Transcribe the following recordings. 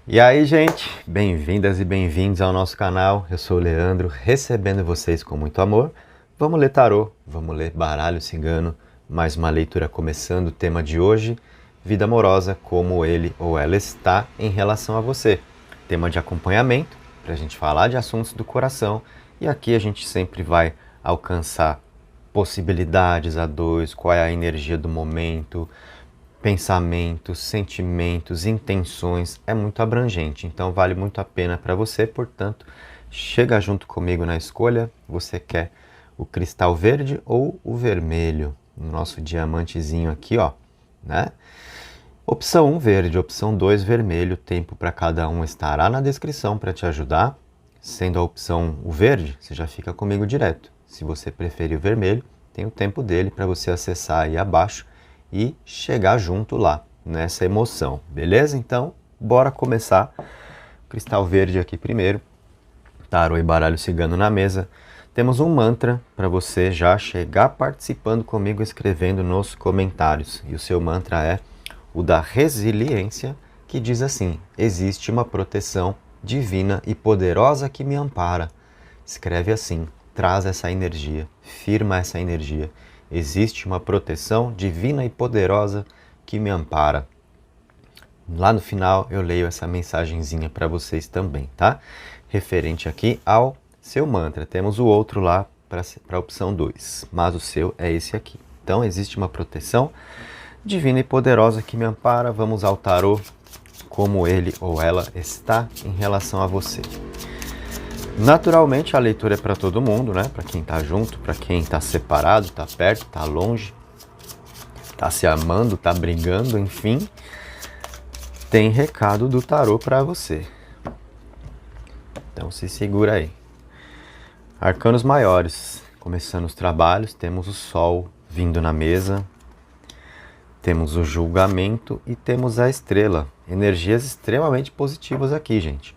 E aí, gente, bem-vindas e bem-vindos ao nosso canal. Eu sou o Leandro, recebendo vocês com muito amor. Vamos ler tarô, vamos ler baralho cigano, mais uma leitura começando. O tema de hoje, vida amorosa, como ele ou ela está em relação a você. Tema de acompanhamento, para a gente falar de assuntos do coração. E aqui a gente sempre vai alcançar possibilidades a dois, qual é a energia do momento, pensamentos, sentimentos, intenções, é muito abrangente, então vale muito a pena para você, portanto, chega junto comigo na escolha. Você quer o cristal verde ou o vermelho? O nosso diamantezinho aqui, ó, né? Opção 1 verde, opção 2 vermelho, tempo para cada um estará na descrição para te ajudar. Sendo a opção o verde, você já fica comigo direto. Se você preferir o vermelho, tem o tempo dele para você acessar aí abaixo e chegar junto lá, nessa emoção, beleza? Então, bora começar. Cristal verde aqui primeiro, tarô e baralho cigano na mesa. Temos um mantra para você já chegar participando comigo, escrevendo nos comentários. E o seu mantra é o da resiliência, que diz assim: existe uma proteção divina e poderosa que me ampara. Escreve assim, traz essa energia, firma essa energia. Existe uma proteção divina e poderosa que me ampara. Lá no final eu leio essa mensagenzinha para vocês também, tá? Referente aqui ao seu mantra. Temos o outro lá para a opção 2, mas o seu é esse aqui. Então existe uma proteção divina e poderosa que me ampara. Vamos ao tarô, como ele ou ela está em relação a você. Naturalmente a leitura é para todo mundo, né? Para quem está junto, para quem está separado, está perto, está longe, está se amando, está brigando, enfim. Tem recado do tarô para você. Então se segura aí. Arcanos maiores. Começando os trabalhos, temos o Sol vindo na mesa. Temos o julgamento e temos a estrela. Energias extremamente positivas aqui, gente.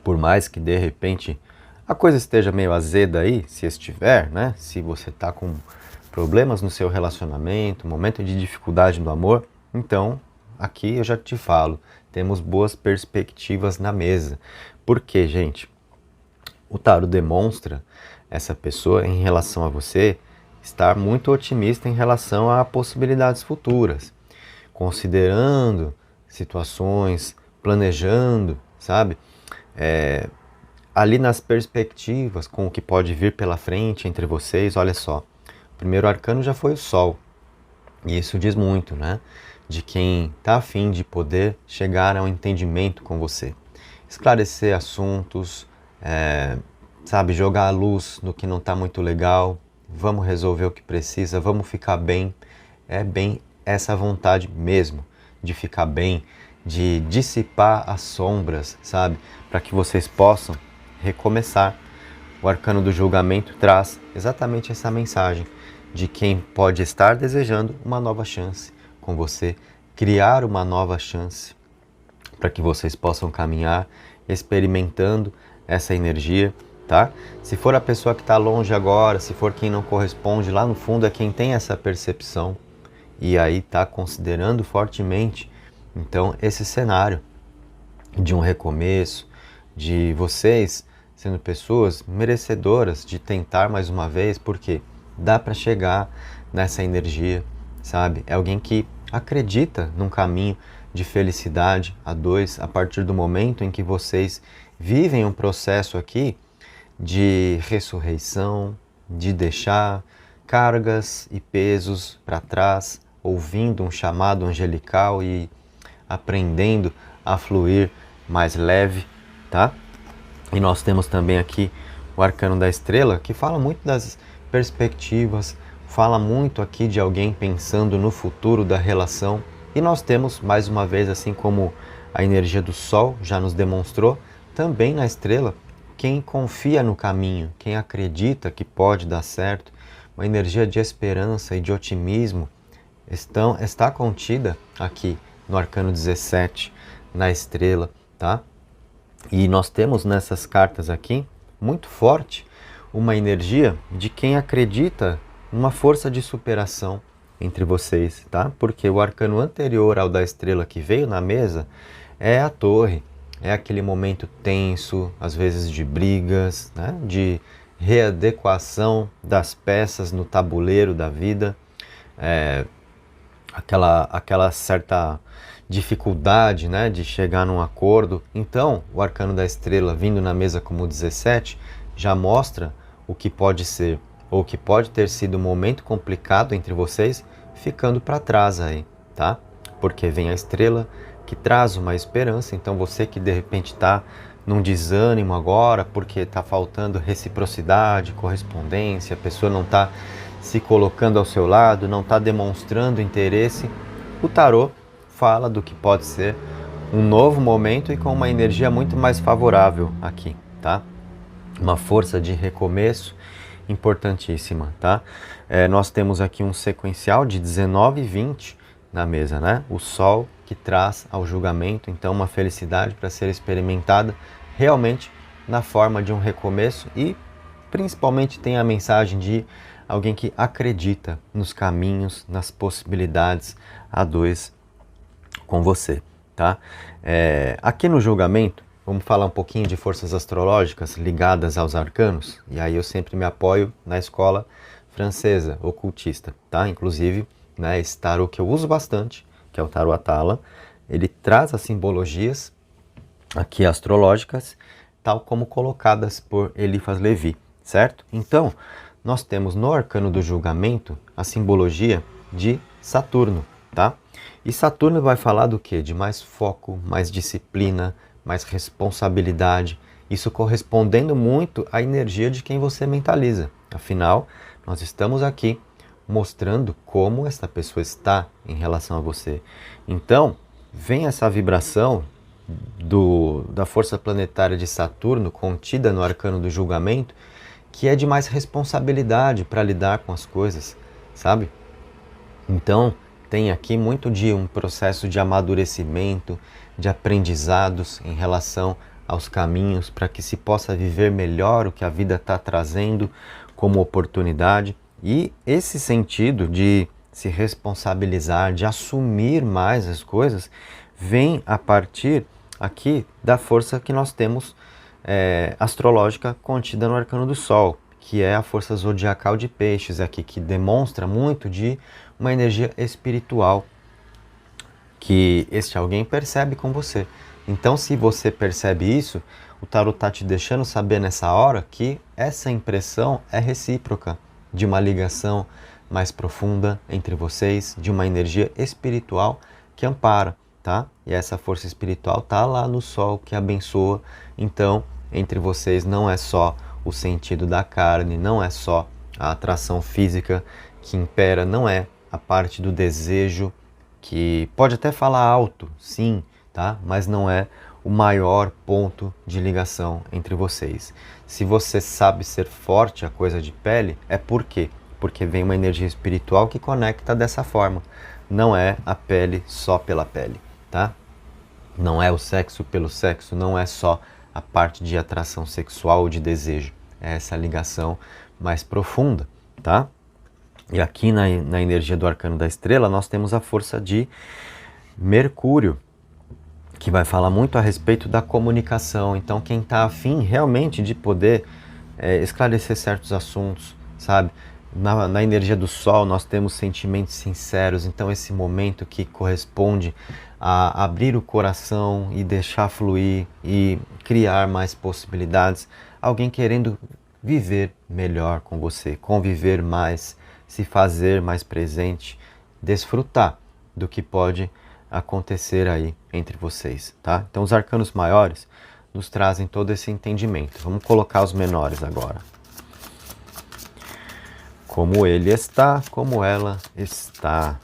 Por mais que de repente a coisa esteja meio azeda aí, se estiver, né? Se você está com problemas no seu relacionamento, momento de dificuldade no amor, então aqui eu já te falo, temos boas perspectivas na mesa. Por quê, gente? O tarô demonstra essa pessoa em relação a você estar muito otimista em relação a possibilidades futuras, considerando situações, planejando, sabe? Ali nas perspectivas, com o que pode vir pela frente entre vocês. Olha só, o primeiro arcano já foi o Sol, e isso diz muito, né? De quem está a fim de poder chegar a um entendimento com você, esclarecer assuntos, sabe, jogar a luz no que não está muito legal, vamos resolver o que precisa, vamos ficar bem. É bem essa vontade mesmo, de ficar bem, de dissipar as sombras, sabe? Para que vocês possam recomeçar. O arcano do julgamento traz exatamente essa mensagem de quem pode estar desejando uma nova chance com você, criar uma nova chance para que vocês possam caminhar experimentando essa energia, tá? Se for a pessoa que está longe agora, se for quem não corresponde, lá no fundo é quem tem essa percepção e aí está considerando fortemente, então, esse cenário de um recomeço, de vocês sendo pessoas merecedoras de tentar mais uma vez, porque dá para chegar nessa energia, sabe? É alguém que acredita num caminho de felicidade a dois, a partir do momento em que vocês vivem um processo aqui de ressurreição, de deixar cargas e pesos para trás, ouvindo um chamado angelical e aprendendo a fluir mais leve, tá? E nós temos também aqui o arcano da estrela, que fala muito das perspectivas, fala muito aqui de alguém pensando no futuro da relação. E nós temos, mais uma vez, assim como a energia do Sol já nos demonstrou, também na estrela, quem confia no caminho, quem acredita que pode dar certo, uma energia de esperança e de otimismo está contida aqui no arcano 17, na estrela, tá? E nós temos nessas cartas aqui, muito forte, uma energia de quem acredita numa força de superação entre vocês, tá? Porque o arcano anterior ao da estrela que veio na mesa é a torre. É aquele momento tenso, às vezes de brigas, né? De readequação das peças no tabuleiro da vida, aquela certa dificuldade, né, de chegar num acordo. Então, o arcano da estrela vindo na mesa como 17 já mostra o que pode ser, ou que pode ter sido um momento complicado entre vocês, ficando para trás aí, tá? Porque vem a estrela que traz uma esperança. Então você que de repente está num desânimo agora, porque está faltando reciprocidade, correspondência, a pessoa não está se colocando ao seu lado, não está demonstrando interesse, o tarô fala do que pode ser um novo momento e com uma energia muito mais favorável aqui, tá? Uma força de recomeço importantíssima, tá? Nós temos aqui um sequencial de 19 e 20 na mesa, né? O Sol que traz ao julgamento, então, uma felicidade para ser experimentada realmente na forma de um recomeço, e principalmente tem a mensagem de alguém que acredita nos caminhos, nas possibilidades a dois com você, tá? Aqui no julgamento, vamos falar um pouquinho de forças astrológicas ligadas aos arcanos, e aí eu sempre me apoio na escola francesa, ocultista, tá? Inclusive, né, esse tarô que eu uso bastante, que é o tarô Atala, ele traz as simbologias aqui astrológicas, tal como colocadas por Eliphas Levi, certo? Então, nós temos no arcano do julgamento a simbologia de Saturno, tá? E Saturno vai falar do quê? De mais foco, mais disciplina, mais responsabilidade, isso correspondendo muito à energia de quem você mentaliza. Afinal, nós estamos aqui mostrando como essa pessoa está em relação a você. Então, vem essa vibração da força planetária de Saturno, contida no arcano do julgamento, que é de mais responsabilidade para lidar com as coisas, sabe? Então, tem aqui muito de um processo de amadurecimento, de aprendizados em relação aos caminhos, para que se possa viver melhor o que a vida está trazendo como oportunidade. E esse sentido de se responsabilizar, de assumir mais as coisas, vem a partir aqui da força que nós temos astrológica contida no arcano do Sol, que é a força zodiacal de Peixes aqui, que demonstra muito de uma energia espiritual que este alguém percebe com você. Então, se você percebe isso, o tarot está te deixando saber nessa hora que essa impressão é recíproca, de uma ligação mais profunda entre vocês, de uma energia espiritual que ampara, tá? E essa força espiritual tá lá no Sol que abençoa. Então, entre vocês não é só o sentido da carne, não é só a atração física que impera, não é a parte do desejo, que pode até falar alto, sim, tá? Mas não é o maior ponto de ligação entre vocês. Se você sabe ser forte a coisa de pele, é por quê? Porque vem uma energia espiritual que conecta dessa forma. Não é a pele só pela pele, tá? Não é o sexo pelo sexo, não é só a parte de atração sexual ou de desejo. É essa ligação mais profunda, tá? E aqui na energia do arcano da estrela, nós temos a força de Mercúrio, que vai falar muito a respeito da comunicação. Então, quem está afim realmente de poder esclarecer certos assuntos, sabe? Na energia do Sol, nós temos sentimentos sinceros. Então, esse momento que corresponde a abrir o coração e deixar fluir e criar mais possibilidades. Alguém querendo viver melhor com você, conviver mais, se fazer mais presente, desfrutar do que pode acontecer aí entre vocês, tá? Então os arcanos maiores nos trazem todo esse entendimento. Vamos colocar os menores agora. Como ele está, como ela está.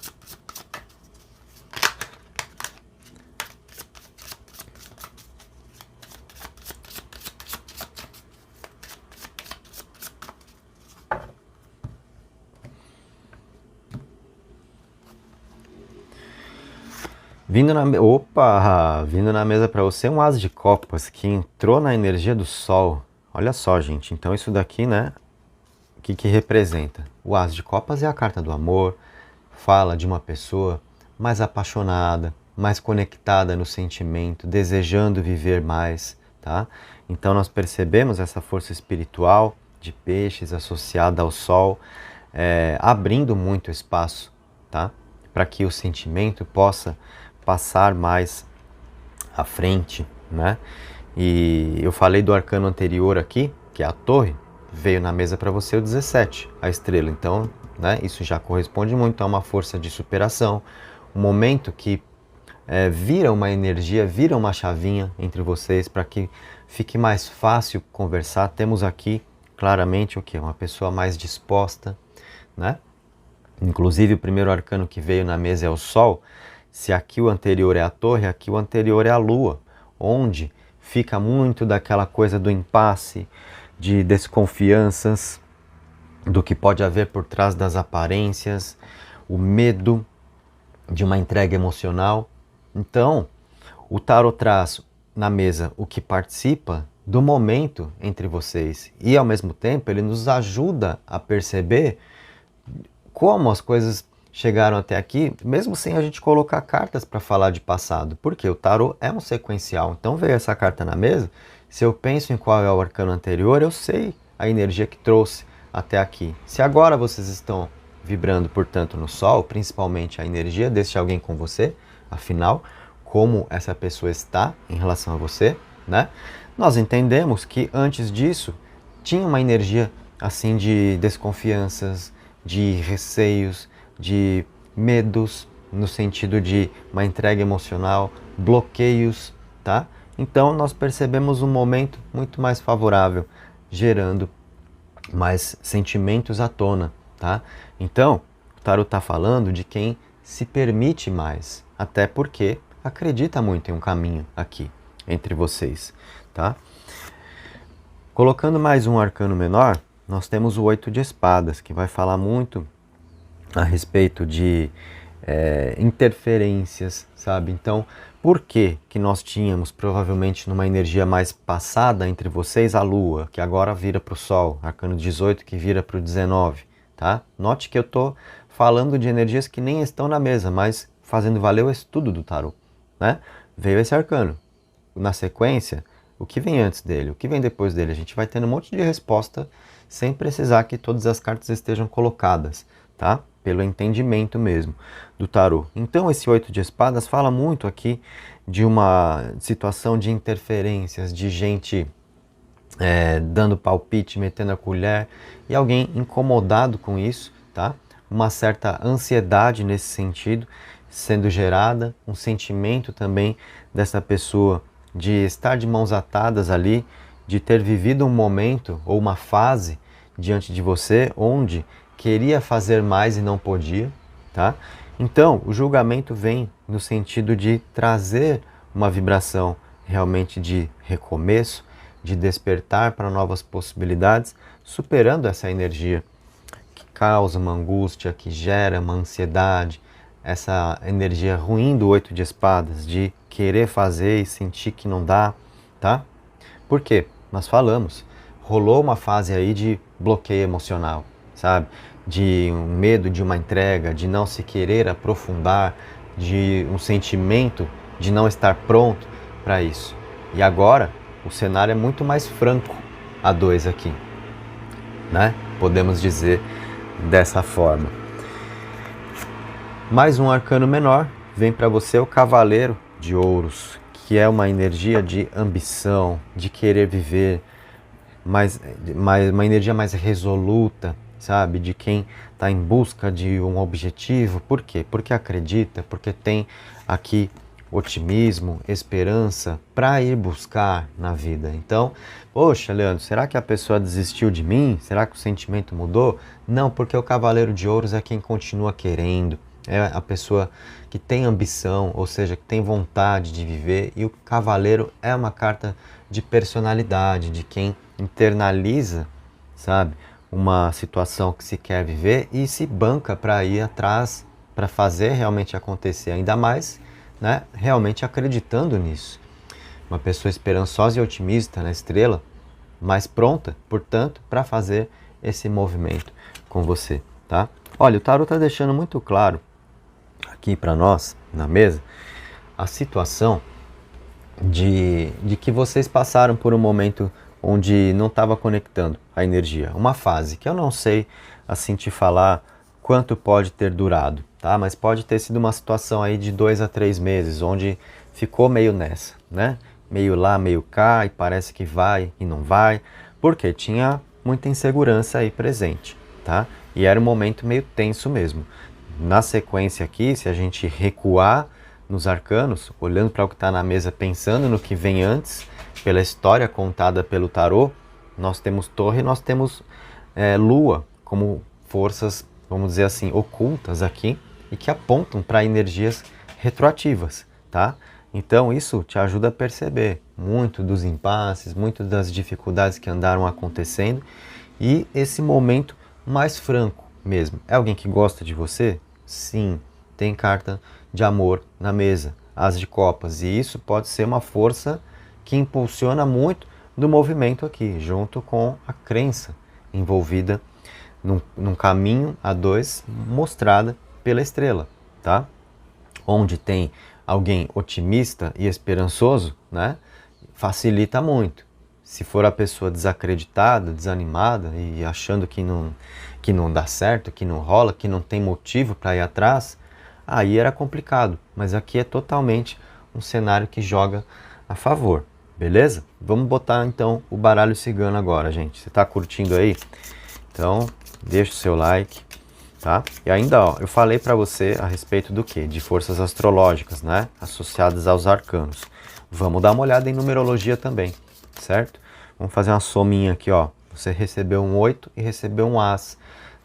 Vindo na mesa para você um as de copas que entrou na energia do Sol. Olha só, gente. Então isso daqui, né? O que representa? O as de copas é a carta do amor. Fala de uma pessoa mais apaixonada, mais conectada no sentimento, desejando viver mais, tá? Então nós percebemos essa força espiritual de peixes associada ao sol, abrindo muito espaço, tá? Para que o sentimento possa passar mais à frente, né? E eu falei do arcano anterior aqui, que é a torre, veio na mesa para você o 17, a estrela. Então, né, isso já corresponde muito a uma força de superação, um momento que vira uma energia, vira uma chavinha entre vocês para que fique mais fácil conversar. Temos aqui claramente o que? Uma pessoa mais disposta, né? Inclusive o primeiro arcano que veio na mesa é o Sol. Se aqui o anterior é a torre, aqui o anterior é a Lua, onde fica muito daquela coisa do impasse, de desconfianças, do que pode haver por trás das aparências, o medo de uma entrega emocional. Então, o tarot traz na mesa o que participa do momento entre vocês e, ao mesmo tempo, ele nos ajuda a perceber como as coisas chegaram até aqui, mesmo sem a gente colocar cartas para falar de passado, porque o tarot é um sequencial. Então veio essa carta na mesa, se eu penso em qual é o arcano anterior, eu sei a energia que trouxe até aqui. Se agora vocês estão vibrando, portanto, no Sol, principalmente a energia desse alguém com você, afinal, como essa pessoa está em relação a você, né? Nós entendemos que antes disso tinha uma energia assim de desconfianças, de receios, de medos, no sentido de uma entrega emocional, bloqueios, tá? Então nós percebemos um momento muito mais favorável, gerando mais sentimentos à tona, tá? Então, o tarot está falando de quem se permite mais, até porque acredita muito em um caminho aqui entre vocês, tá? Colocando mais um arcano menor, nós temos o 8 de espadas, que vai falar muito a respeito de interferências, sabe? Então, por que nós tínhamos provavelmente numa energia mais passada entre vocês a Lua, que agora vira para o Sol, arcano 18 que vira para o 19, tá? Note que eu estou falando de energias que nem estão na mesa, mas fazendo valer o estudo do tarot, né? Veio esse arcano. Na sequência, o que vem antes dele, o que vem depois dele, a gente vai tendo um monte de resposta sem precisar que todas as cartas estejam colocadas, tá? Pelo entendimento mesmo do tarô. Então esse 8 de espadas fala muito aqui de uma situação de interferências, de gente dando palpite, metendo a colher, e alguém incomodado com isso, tá? Uma certa ansiedade nesse sentido sendo gerada, um sentimento também dessa pessoa de estar de mãos atadas ali, de ter vivido um momento ou uma fase diante de você onde queria fazer mais e não podia, tá? Então, o julgamento vem no sentido de trazer uma vibração realmente de recomeço, de despertar para novas possibilidades, superando essa energia que causa uma angústia, que gera uma ansiedade, essa energia ruim do 8 de espadas, de querer fazer e sentir que não dá, tá? Por quê? Nós falamos, rolou uma fase aí de bloqueio emocional, sabe? De um medo de uma entrega, de não se querer aprofundar, de um sentimento de não estar pronto para isso. E agora o cenário é muito mais franco a dois aqui, né? Podemos dizer dessa forma. Mais um arcano menor, vem para você o Cavaleiro de Ouros, que é uma energia de ambição, de querer viver, uma energia mais resoluta, sabe? De quem está em busca de um objetivo. Por quê? Porque acredita, porque tem aqui otimismo, esperança para ir buscar na vida. Então, poxa, Leandro, será que a pessoa desistiu de mim? Será que o sentimento mudou? Não, porque o Cavaleiro de Ouros é quem continua querendo. É a pessoa que tem ambição, ou seja, que tem vontade de viver, e o cavaleiro é uma carta de personalidade, de quem internaliza, sabe, uma situação que se quer viver e se banca para ir atrás, para fazer realmente acontecer, ainda mais, né, realmente acreditando nisso. Uma pessoa esperançosa e otimista na estrela, mas pronta, portanto, para fazer esse movimento com você, tá? Olha, o tarot está deixando muito claro aqui para nós, na mesa, a situação de que vocês passaram por um momento onde não estava conectando a energia. Uma fase que eu não sei assim te falar quanto pode ter durado, tá? Mas pode ter sido uma situação aí de 2 a 3 meses, onde ficou meio nessa, né? Meio lá, meio cá, e parece que vai e não vai, porque tinha muita insegurança aí presente, tá? E era um momento meio tenso mesmo. Na sequência aqui, se a gente recuar nos arcanos, olhando para o que está na mesa, pensando no que vem antes, pela história contada pelo tarô, nós temos torre e nós temos lua como forças, vamos dizer assim, ocultas aqui e que apontam para energias retroativas, tá? Então isso te ajuda a perceber muito dos impasses, muito das dificuldades que andaram acontecendo e esse momento mais franco mesmo. É alguém que gosta de você? Sim, tem carta de amor na mesa, as de copas, e isso pode ser uma força que impulsiona muito do movimento aqui, junto com a crença envolvida num caminho a dois mostrada pela estrela, tá? Onde tem alguém otimista e esperançoso, né? Facilita muito. Se for a pessoa desacreditada, desanimada e achando que não dá certo, que não rola, que não tem motivo para ir atrás, aí era complicado. Mas aqui é totalmente um cenário que joga a favor, beleza? Vamos botar então o baralho cigano agora, gente. Você está curtindo aí? Então, deixa o seu like, tá? E ainda, ó, eu falei para você a respeito do quê? De forças astrológicas, né? Associadas aos arcanos. Vamos dar uma olhada em numerologia também, certo? Vamos fazer uma sominha aqui, ó. Você recebeu um 8 e recebeu um As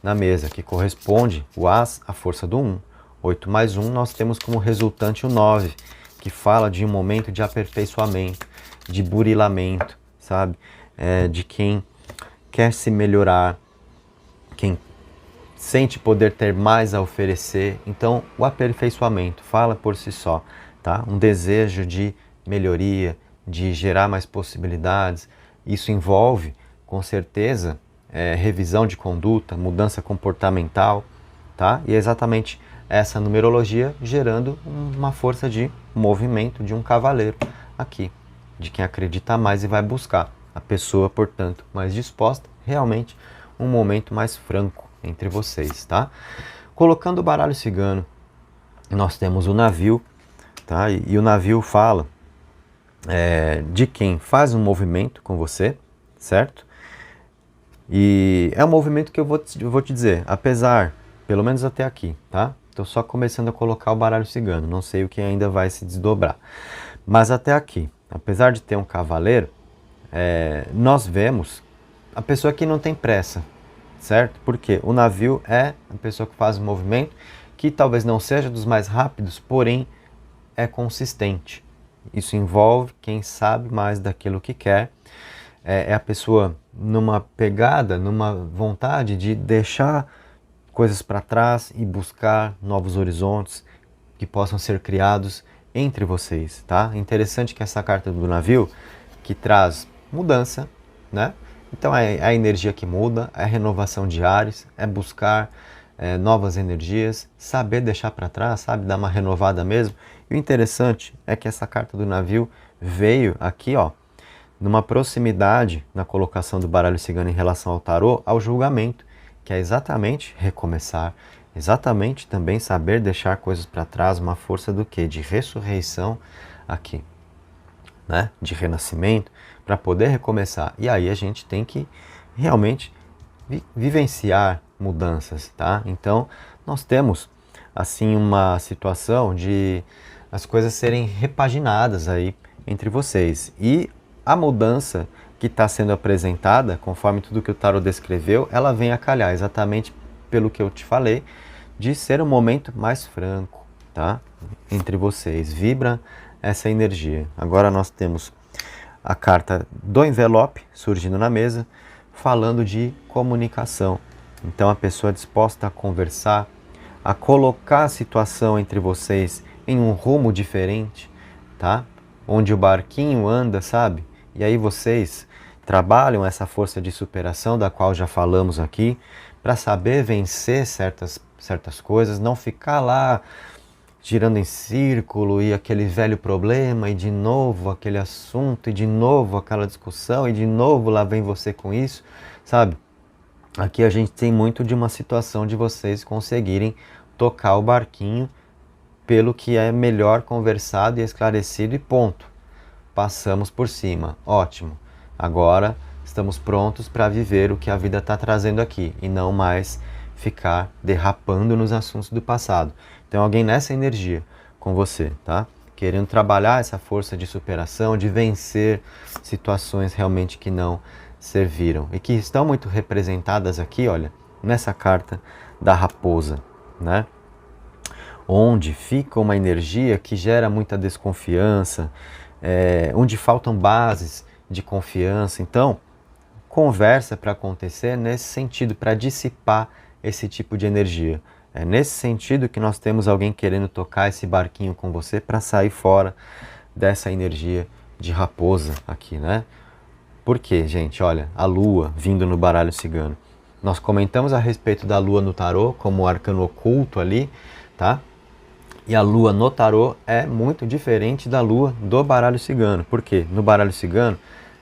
na mesa, que corresponde, o As, à força do 1. 8 mais 1, nós temos como resultante o 9, que fala de um momento de aperfeiçoamento, de burilamento, sabe? De quem quer se melhorar, quem sente poder ter mais a oferecer. Então, o aperfeiçoamento fala por si só, tá? Um desejo de melhoria, de gerar mais possibilidades. Isso envolve, com certeza, revisão de conduta, mudança comportamental, tá? E é exatamente essa numerologia gerando uma força de movimento de um cavaleiro aqui, de quem acredita mais e vai buscar. A pessoa, portanto, mais disposta, realmente um momento mais franco entre vocês, tá? Colocando o baralho cigano, nós temos o navio, tá? E o navio fala de quem faz um movimento com você, certo? E é um movimento que eu vou te dizer, apesar, pelo menos até aqui, tá? Estou só começando a colocar o baralho cigano, não sei o que ainda vai se desdobrar. Mas até aqui, apesar de ter um cavaleiro, nós vemos a pessoa que não tem pressa, certo? Porque o navio é a pessoa que faz um movimento que talvez não seja dos mais rápidos, porém é consistente. Isso envolve quem sabe mais daquilo que quer. É a pessoa numa pegada, numa vontade de deixar coisas para trás e buscar novos horizontes que possam ser criados entre vocês, tá? Interessante que essa carta do navio, que traz mudança, né? Então é a energia que muda, é a renovação de ares, é buscar novas energias, saber deixar para trás, sabe? Dar uma renovada mesmo. E o interessante é que essa carta do navio veio aqui, ó, numa proximidade na colocação do baralho cigano em relação ao tarô, ao julgamento, que é exatamente recomeçar, exatamente também saber deixar coisas para trás, uma força do quê? De ressurreição aqui, né? De renascimento, para poder recomeçar. E aí a gente tem que realmente vivenciar mudanças, tá? Então, nós temos, assim, uma situação de as coisas serem repaginadas aí entre vocês. E a mudança que está sendo apresentada, conforme tudo que o tarot descreveu, ela vem a calhar, exatamente pelo que eu te falei, de ser um momento mais franco, tá? Entre vocês. Vibra essa energia. Agora nós temos a carta do envelope surgindo na mesa, falando de comunicação. Então a pessoa disposta a conversar, a colocar a situação entre vocês em um rumo diferente, tá? Onde o barquinho anda, sabe? E aí vocês trabalham essa força de superação da qual já falamos aqui, para saber vencer certas coisas, não ficar lá girando em círculo e aquele velho problema e de novo aquele assunto e de novo aquela discussão e de novo lá vem você com isso, sabe? Aqui a gente tem muito de uma situação de vocês conseguirem tocar o barquinho pelo que é melhor conversado e esclarecido e ponto. Passamos por cima, ótimo. Agora estamos prontos para viver o que a vida está trazendo aqui e não mais ficar derrapando nos assuntos do passado. Então alguém nessa energia com você, tá? Querendo trabalhar essa força de superação, de vencer situações realmente que não serviram e que estão muito representadas aqui, olha, nessa carta da raposa, né? Onde fica uma energia que gera muita desconfiança, onde faltam bases de confiança. Então, conversa para acontecer nesse sentido, para dissipar esse tipo de energia. É nesse sentido que nós temos alguém querendo tocar esse barquinho com você para sair fora dessa energia de raposa aqui, né? Por quê, gente? Olha, a lua vindo no baralho cigano. Nós comentamos a respeito da lua no tarô como arcano oculto ali, tá? E a lua no tarô é muito diferente da lua do baralho cigano. Por quê? No baralho cigano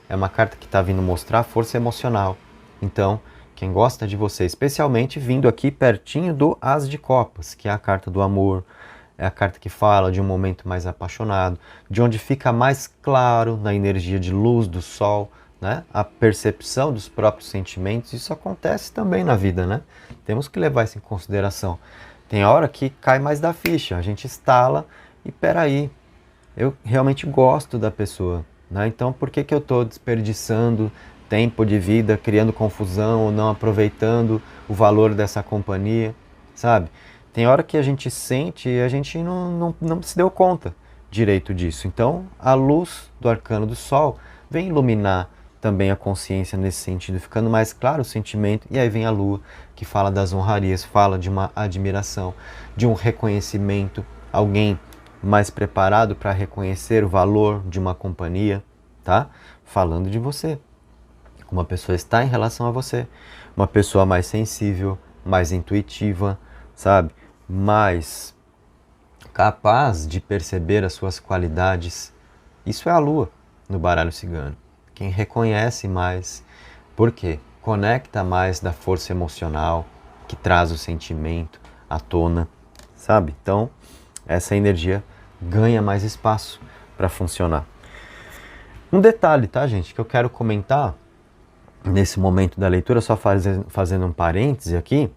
é uma carta que está vindo mostrar força emocional. Então, quem gosta de você, especialmente vindo aqui pertinho do As de Copas, que é a carta do amor, é a carta que fala de um momento mais apaixonado, de onde fica mais claro na energia de luz do sol, né? A percepção dos próprios sentimentos. Isso acontece também na vida, né? Temos que levar isso em consideração. Tem hora que cai mais da ficha, a gente estala e peraí, eu realmente gosto da pessoa, né? Então por que eu estou desperdiçando tempo de vida, criando confusão ou não aproveitando o valor dessa companhia, sabe? Tem hora que a gente sente e a gente não se deu conta direito disso. Então a luz do arcano do sol vem iluminar também a consciência nesse sentido, ficando mais claro o sentimento, e aí vem a lua, que fala das honrarias, fala de uma admiração, de um reconhecimento, alguém mais preparado para reconhecer o valor de uma companhia, tá? Falando de você. Uma pessoa está em relação a você, uma pessoa mais sensível, mais intuitiva, sabe? Mais capaz de perceber as suas qualidades. Isso é a lua no baralho cigano. Quem reconhece mais, por quê? Conecta mais da força emocional, que traz o sentimento à tona, sabe? Então, essa energia ganha mais espaço para funcionar. Um detalhe, tá, gente, que eu quero comentar nesse momento da leitura, só fazendo um parêntese aqui,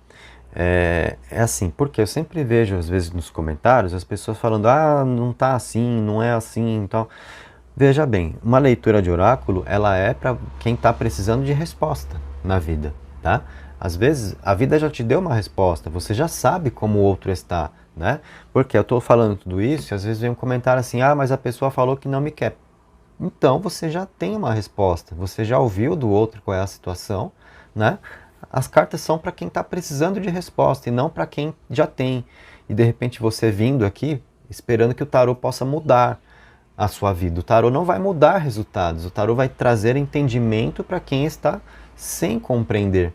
é assim, porque eu sempre vejo, às vezes, nos comentários, as pessoas falando, não tá assim, não é assim, então... Veja bem, uma leitura de oráculo, ela é para quem está precisando de resposta na vida, tá? Às vezes, a vida já te deu uma resposta, você já sabe como o outro está, né? Porque eu estou falando tudo isso e às vezes vem um comentário assim, mas a pessoa falou que não me quer. Então, você já tem uma resposta, você já ouviu do outro qual é a situação, né? As cartas são para quem está precisando de resposta e não para quem já tem. E de repente você vindo aqui, esperando que o tarô possa mudar a sua vida. O tarô não vai mudar resultados, o tarô vai trazer entendimento para quem está sem compreender,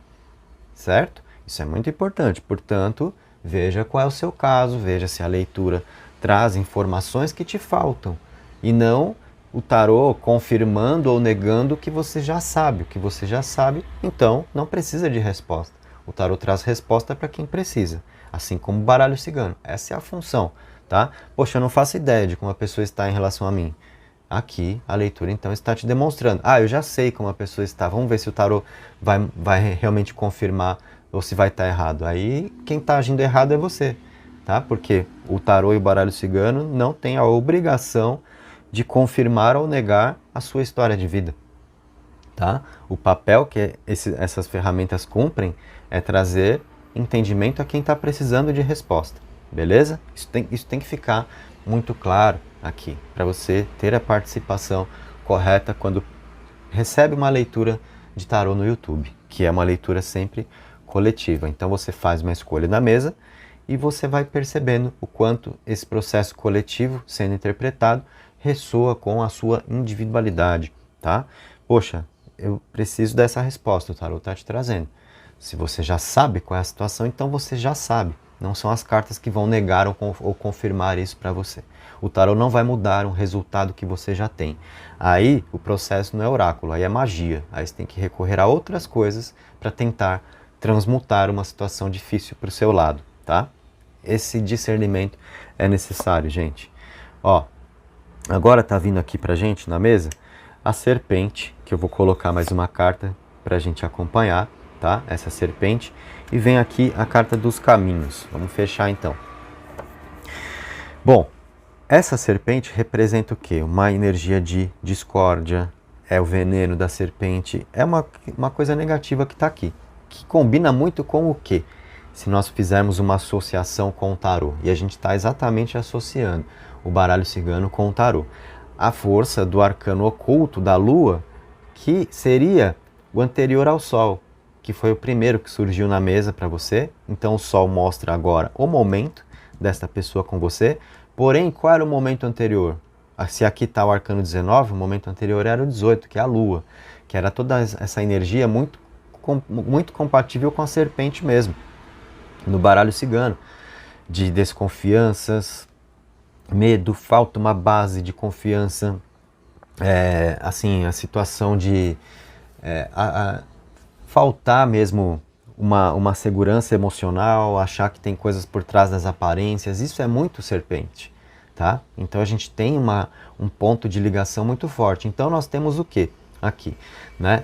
certo? Isso é muito importante, portanto, veja qual é o seu caso, veja se a leitura traz informações que te faltam, e não o tarô confirmando ou negando o que você já sabe. O que você já sabe, então, não precisa de resposta. O tarô traz resposta para quem precisa, assim como o baralho cigano. Essa é a função. Tá? Poxa, eu não faço ideia de como a pessoa está em relação a mim. Aqui, a leitura, então, está te demonstrando. Eu já sei como a pessoa está. Vamos ver se o tarô vai realmente confirmar ou se vai estar errado. Aí, quem está agindo errado é você. Tá? Porque o tarô e o baralho cigano não têm a obrigação de confirmar ou negar a sua história de vida. Tá? O papel que essas ferramentas cumprem é trazer entendimento a quem está precisando de resposta. Beleza? Isso tem que ficar muito claro aqui, para você ter a participação correta quando recebe uma leitura de tarô no YouTube, que é uma leitura sempre coletiva. Então você faz uma escolha na mesa e você vai percebendo o quanto esse processo coletivo sendo interpretado ressoa com a sua individualidade, tá? Poxa, eu preciso dessa resposta, o tarô está te trazendo. Se você já sabe qual é a situação, então você já sabe. Não são as cartas que vão negar ou confirmar isso para você. O tarô não vai mudar um resultado que você já tem. Aí o processo não é oráculo, aí é magia. Aí você tem que recorrer a outras coisas para tentar transmutar uma situação difícil para o seu lado, tá? Esse discernimento é necessário, gente. Ó, agora tá vindo aqui pra gente na mesa a serpente, que eu vou colocar mais uma carta pra gente acompanhar, tá? Essa serpente. E vem aqui a carta dos caminhos. Vamos fechar então. Bom, essa serpente representa o quê? Uma energia de discórdia, é o veneno da serpente, é uma coisa negativa que está aqui, que combina muito com o quê? Se nós fizermos uma associação com o tarô, e a gente está exatamente associando o baralho cigano com o tarô. A força do arcano oculto da lua, que seria o anterior ao sol, que foi o primeiro que surgiu na mesa para você. Então o sol mostra agora o momento desta pessoa com você. Porém, qual era o momento anterior? Se aqui está o arcano 19, o momento anterior era o 18, que é a lua, que era toda essa energia muito compatível com a serpente mesmo, no baralho cigano, de desconfianças, medo, falta uma base de confiança, assim, a situação de faltar mesmo uma segurança emocional, achar que tem coisas por trás das aparências, isso é muito serpente, tá? Então a gente tem um ponto de ligação muito forte. Então nós temos o que aqui, né?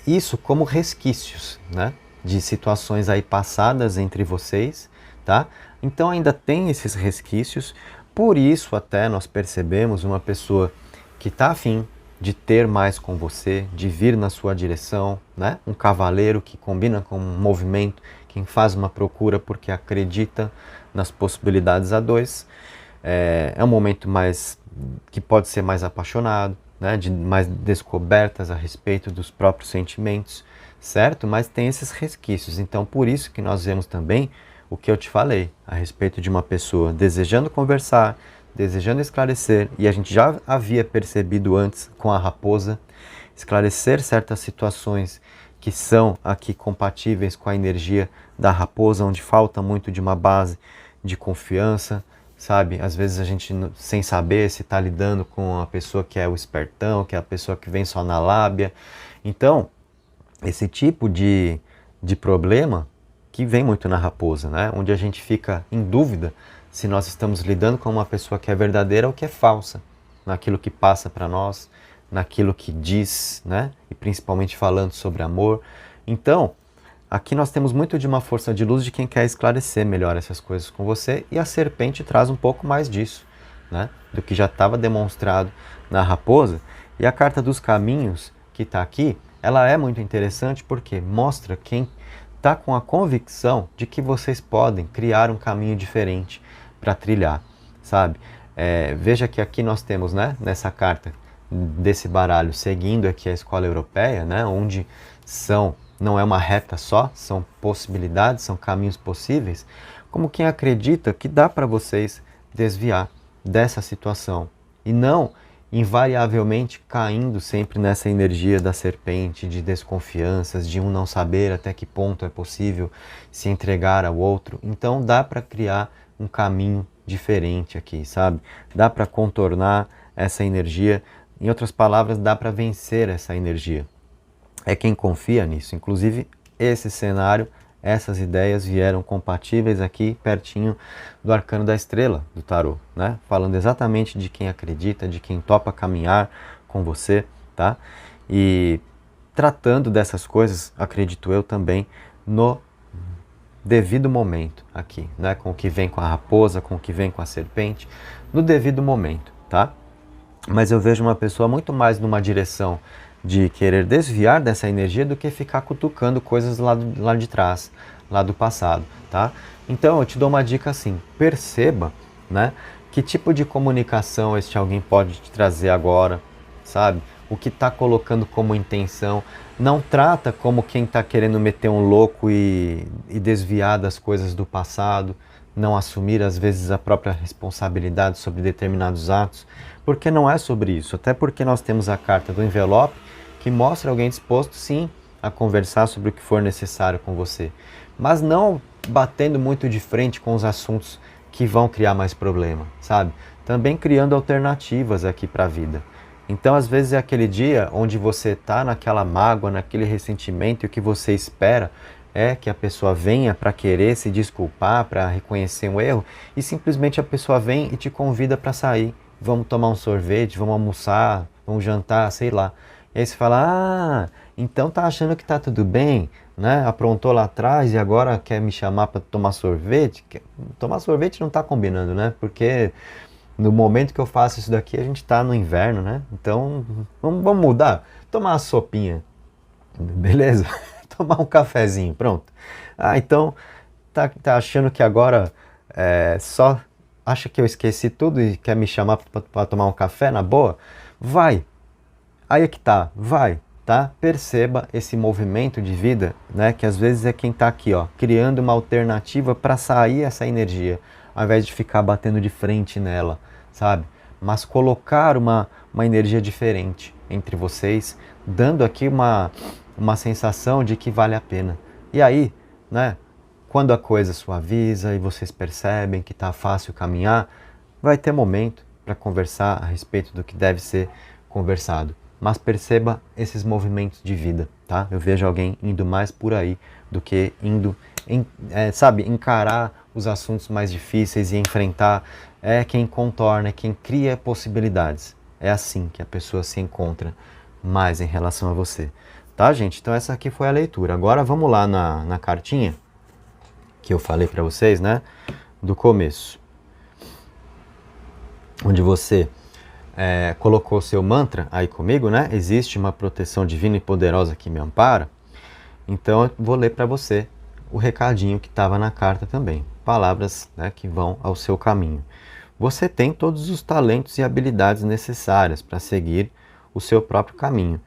Isso como resquícios, né? De situações aí passadas entre vocês, tá? Então ainda tem esses resquícios, por isso até nós percebemos uma pessoa que está afim de ter mais com você, de vir na sua direção, né? Um cavaleiro que combina com um movimento, quem faz uma procura porque acredita nas possibilidades a dois. É um momento que pode ser mais apaixonado, né? De mais descobertas a respeito dos próprios sentimentos, certo? Mas tem esses resquícios, então por isso que nós vemos também o que eu te falei a respeito de uma pessoa desejando conversar, desejando esclarecer, e a gente já havia percebido antes com a raposa, esclarecer certas situações que são aqui compatíveis com a energia da raposa, onde falta muito de uma base de confiança, sabe? Às vezes a gente, sem saber se está lidando com a pessoa que é o espertão, que é a pessoa que vem só na lábia. Então, esse tipo de problema que vem muito na raposa, né? Onde a gente fica em dúvida se nós estamos lidando com uma pessoa que é verdadeira ou que é falsa, naquilo que passa para nós, naquilo que diz, né? E principalmente falando sobre amor. Então, aqui nós temos muito de uma força de luz de quem quer esclarecer melhor essas coisas com você, e a serpente traz um pouco mais disso, né? Do que já estava demonstrado na raposa. E a carta dos caminhos, que está aqui, ela é muito interessante porque mostra quem está com a convicção de que vocês podem criar um caminho diferente para trilhar, sabe? Veja que aqui nós temos, né, nessa carta desse baralho, seguindo aqui a escola europeia, né, onde não é uma reta só, são possibilidades, são caminhos possíveis, como quem acredita que dá para vocês desviar dessa situação e não invariavelmente caindo sempre nessa energia da serpente, de desconfianças, de um não saber até que ponto é possível se entregar ao outro. Então dá para criar um caminho diferente aqui, sabe? Dá para contornar essa energia, em outras palavras, dá para vencer essa energia. É quem confia nisso. Inclusive, esse cenário, essas ideias vieram compatíveis aqui pertinho do arcano da estrela do tarô, né? Falando exatamente de quem acredita, de quem topa caminhar com você, tá? E tratando dessas coisas, acredito eu também, no devido momento aqui, né? Com o que vem com a raposa, com o que vem com a serpente, no devido momento, tá? Mas eu vejo uma pessoa muito mais numa direção de querer desviar dessa energia do que ficar cutucando coisas lá de trás, lá do passado, tá? Então eu te dou uma dica assim, perceba, né, que tipo de comunicação este alguém pode te trazer agora, sabe? O que está colocando como intenção. Não trata como quem está querendo meter um louco e desviar das coisas do passado, não assumir às vezes a própria responsabilidade sobre determinados atos, porque não é sobre isso. Até porque nós temos a carta do envelope, que mostra alguém disposto sim a conversar sobre o que for necessário com você, mas não batendo muito de frente com os assuntos que vão criar mais problema, sabe? Também criando alternativas aqui para a vida. Então, às vezes é aquele dia onde você está naquela mágoa, naquele ressentimento, e o que você espera é que a pessoa venha para querer se desculpar, para reconhecer um erro, e simplesmente a pessoa vem e te convida para sair. Vamos tomar um sorvete, vamos almoçar, vamos jantar, sei lá. E aí você fala, então tá achando que tá tudo bem, né? Aprontou lá atrás e agora quer me chamar para tomar sorvete? Tomar sorvete não tá combinando, né? Porque no momento que eu faço isso daqui, a gente tá no inverno, né? Então, vamos mudar. Tomar uma sopinha, beleza? Tomar um cafezinho, pronto. Então, tá achando que agora só acha que eu esqueci tudo e quer me chamar para tomar um café na boa? Vai. Aí é que tá, vai, tá? Perceba esse movimento de vida, né? Que às vezes é quem tá aqui, ó, criando uma alternativa para sair essa energia, ao invés de ficar batendo de frente nela, sabe? Mas colocar uma energia diferente entre vocês, dando aqui uma sensação de que vale a pena. E aí, né? Quando a coisa suaviza e vocês percebem que tá fácil caminhar, vai ter momento para conversar a respeito do que deve ser conversado. Mas perceba esses movimentos de vida, tá? Eu vejo alguém indo mais por aí do que indo, encarar os assuntos mais difíceis e enfrentar. É quem contorna, é quem cria possibilidades. É assim que a pessoa se encontra mais em relação a você. Tá, gente? Então essa aqui foi a leitura. Agora vamos lá na cartinha que eu falei para vocês, né? Do começo. Onde você colocou seu mantra aí comigo, né? Existe uma proteção divina e poderosa que me ampara. Então eu vou ler para você o recadinho que estava na carta também. Palavras, né, que vão ao seu caminho. Você tem todos os talentos e habilidades necessárias para seguir o seu próprio caminho.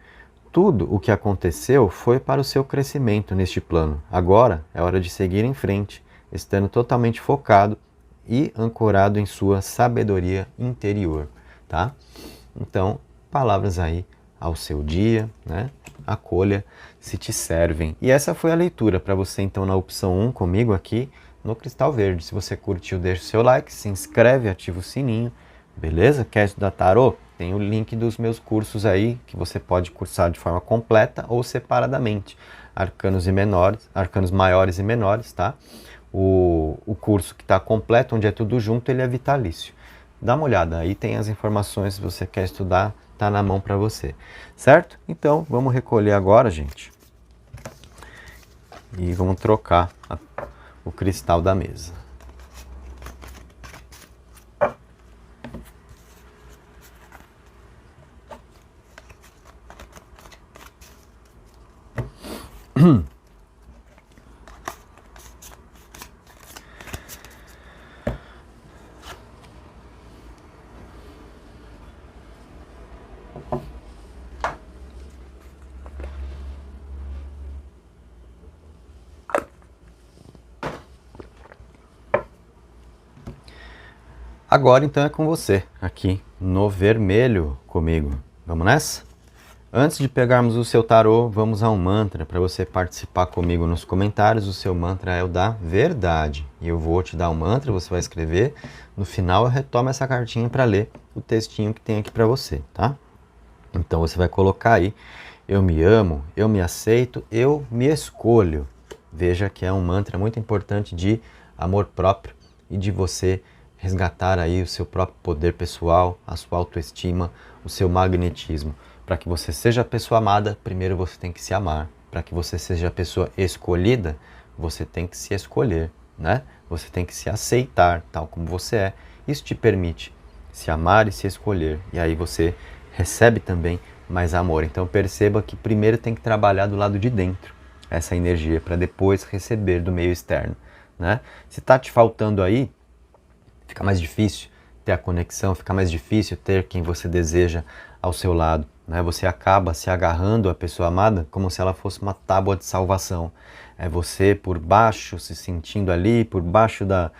Tudo o que aconteceu foi para o seu crescimento neste plano. Agora é hora de seguir em frente, estando totalmente focado e ancorado em sua sabedoria interior. Tá? Então, palavras aí ao seu dia, né? Acolha se te servem. E essa foi a leitura para você, então, na opção 1 comigo aqui no Cristal Verde. Se você curtiu, deixa o seu like, se inscreve, ativa o sininho, beleza? Quer estudar tarô? Tem o link dos meus cursos aí, que você pode cursar de forma completa ou separadamente. Arcanos maiores e menores, tá? O curso que está completo, onde é tudo junto, ele é vitalício. Dá uma olhada, aí tem as informações, se você quer estudar, tá na mão para você, certo? Então, vamos recolher agora, gente, e vamos trocar o cristal da mesa. Agora então é com você, aqui no vermelho comigo. Vamos nessa? Antes de pegarmos o seu tarô, vamos a um mantra para você participar comigo nos comentários. O seu mantra é o da verdade. E eu vou te dar um mantra, você vai escrever. No final eu retomo essa cartinha para ler o textinho que tem aqui para você, tá? Então você vai colocar aí, eu me amo, eu me aceito, eu me escolho. Veja que é um mantra muito importante de amor próprio e de você resgatar aí o seu próprio poder pessoal, a sua autoestima, o seu magnetismo. Para que você seja a pessoa amada, primeiro você tem que se amar. Para que você seja a pessoa escolhida, você tem que se escolher, né? Você tem que se aceitar tal como você é. Isso te permite se amar e se escolher. E aí você recebe também mais amor. Então perceba que primeiro tem que trabalhar do lado de dentro essa energia para depois receber do meio externo, né? Se está te faltando aí, fica mais difícil ter a conexão, fica mais difícil ter quem você deseja ao seu lado, né? Você acaba se agarrando à pessoa amada como se ela fosse uma tábua de salvação. É você por baixo, se sentindo ali, por baixo da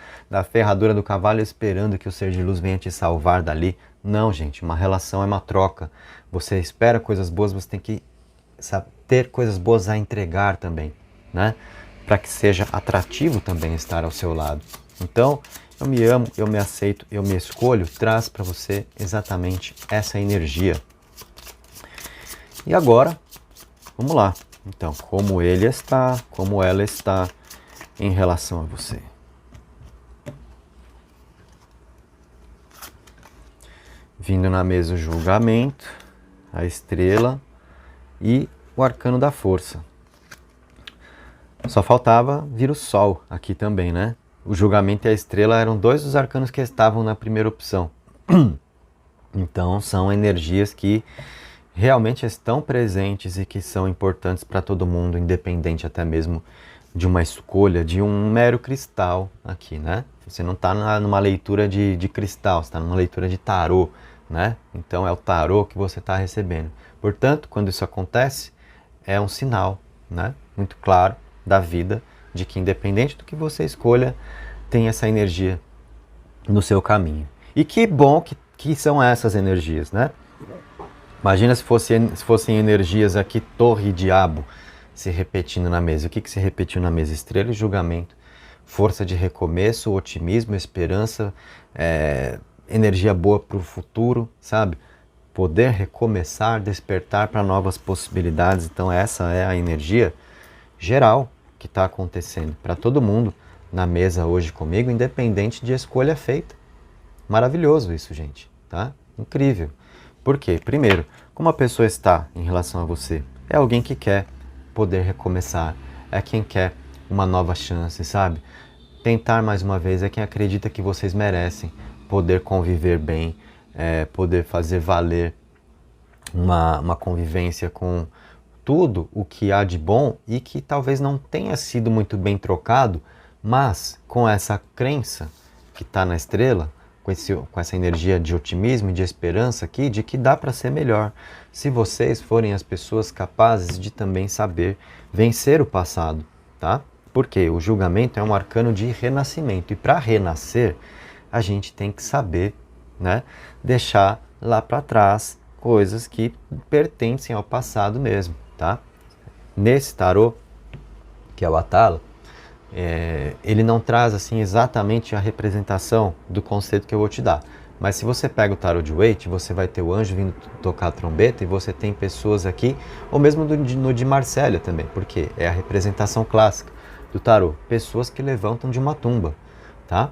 ferradura do cavalo, esperando que o ser de luz venha te salvar dali. Não, gente, uma relação é uma troca. Você espera coisas boas, você tem que ter coisas boas a entregar também, né? para que seja atrativo também estar ao seu lado. Então, eu me amo, eu me aceito, eu me escolho, traz para você exatamente essa energia. E agora, vamos lá. Então, como ele está, como ela está em relação a você. Vindo na mesa o julgamento, a estrela e o arcano da força. Só faltava vir o sol aqui também, né? O julgamento e a estrela eram dois dos arcanos que estavam na primeira opção. Então são energias que realmente estão presentes e que são importantes para todo mundo, independente até mesmo de uma escolha, de um mero cristal aqui, né? Você não está numa leitura de cristal, você está numa leitura de tarô, né? Então é o tarô que você está recebendo. Portanto, quando isso acontece, é um sinal, né? Muito claro da vida, de que independente do que você escolha, tem essa energia no seu caminho. E que bom que são essas energias, né? Imagina se fossem energias aqui, torre e diabo, se repetindo na mesa. O que se repetiu na mesa? Estrela e julgamento. Força de recomeço, otimismo, esperança, energia boa para o futuro, sabe? Poder recomeçar, despertar para novas possibilidades. Então essa é a energia geral que está acontecendo para todo mundo na mesa hoje comigo, independente de escolha feita. Maravilhoso isso, gente, tá? Incrível. Por quê? Primeiro, como a pessoa está em relação a você? É alguém que quer poder recomeçar, é quem quer uma nova chance, sabe? Tentar mais uma vez, é quem acredita que vocês merecem poder conviver bem, poder fazer valer uma convivência com tudo o que há de bom e que talvez não tenha sido muito bem trocado, mas com essa crença que está na estrela, com essa energia de otimismo e de esperança aqui, de que dá para ser melhor, se vocês forem as pessoas capazes de também saber vencer o passado, tá? Porque o julgamento é um arcano de renascimento, e para renascer, a gente tem que saber, né, deixar lá para trás coisas que pertencem ao passado mesmo, tá? Nesse tarô, que é o Atala, ele não traz assim exatamente a representação do conceito que eu vou te dar. Mas se você pega o tarô de Waite, você vai ter o anjo vindo tocar a trombeta, e você tem pessoas aqui, ou mesmo no de Marsella também, porque é a representação clássica do tarô, pessoas que levantam de uma tumba, tá?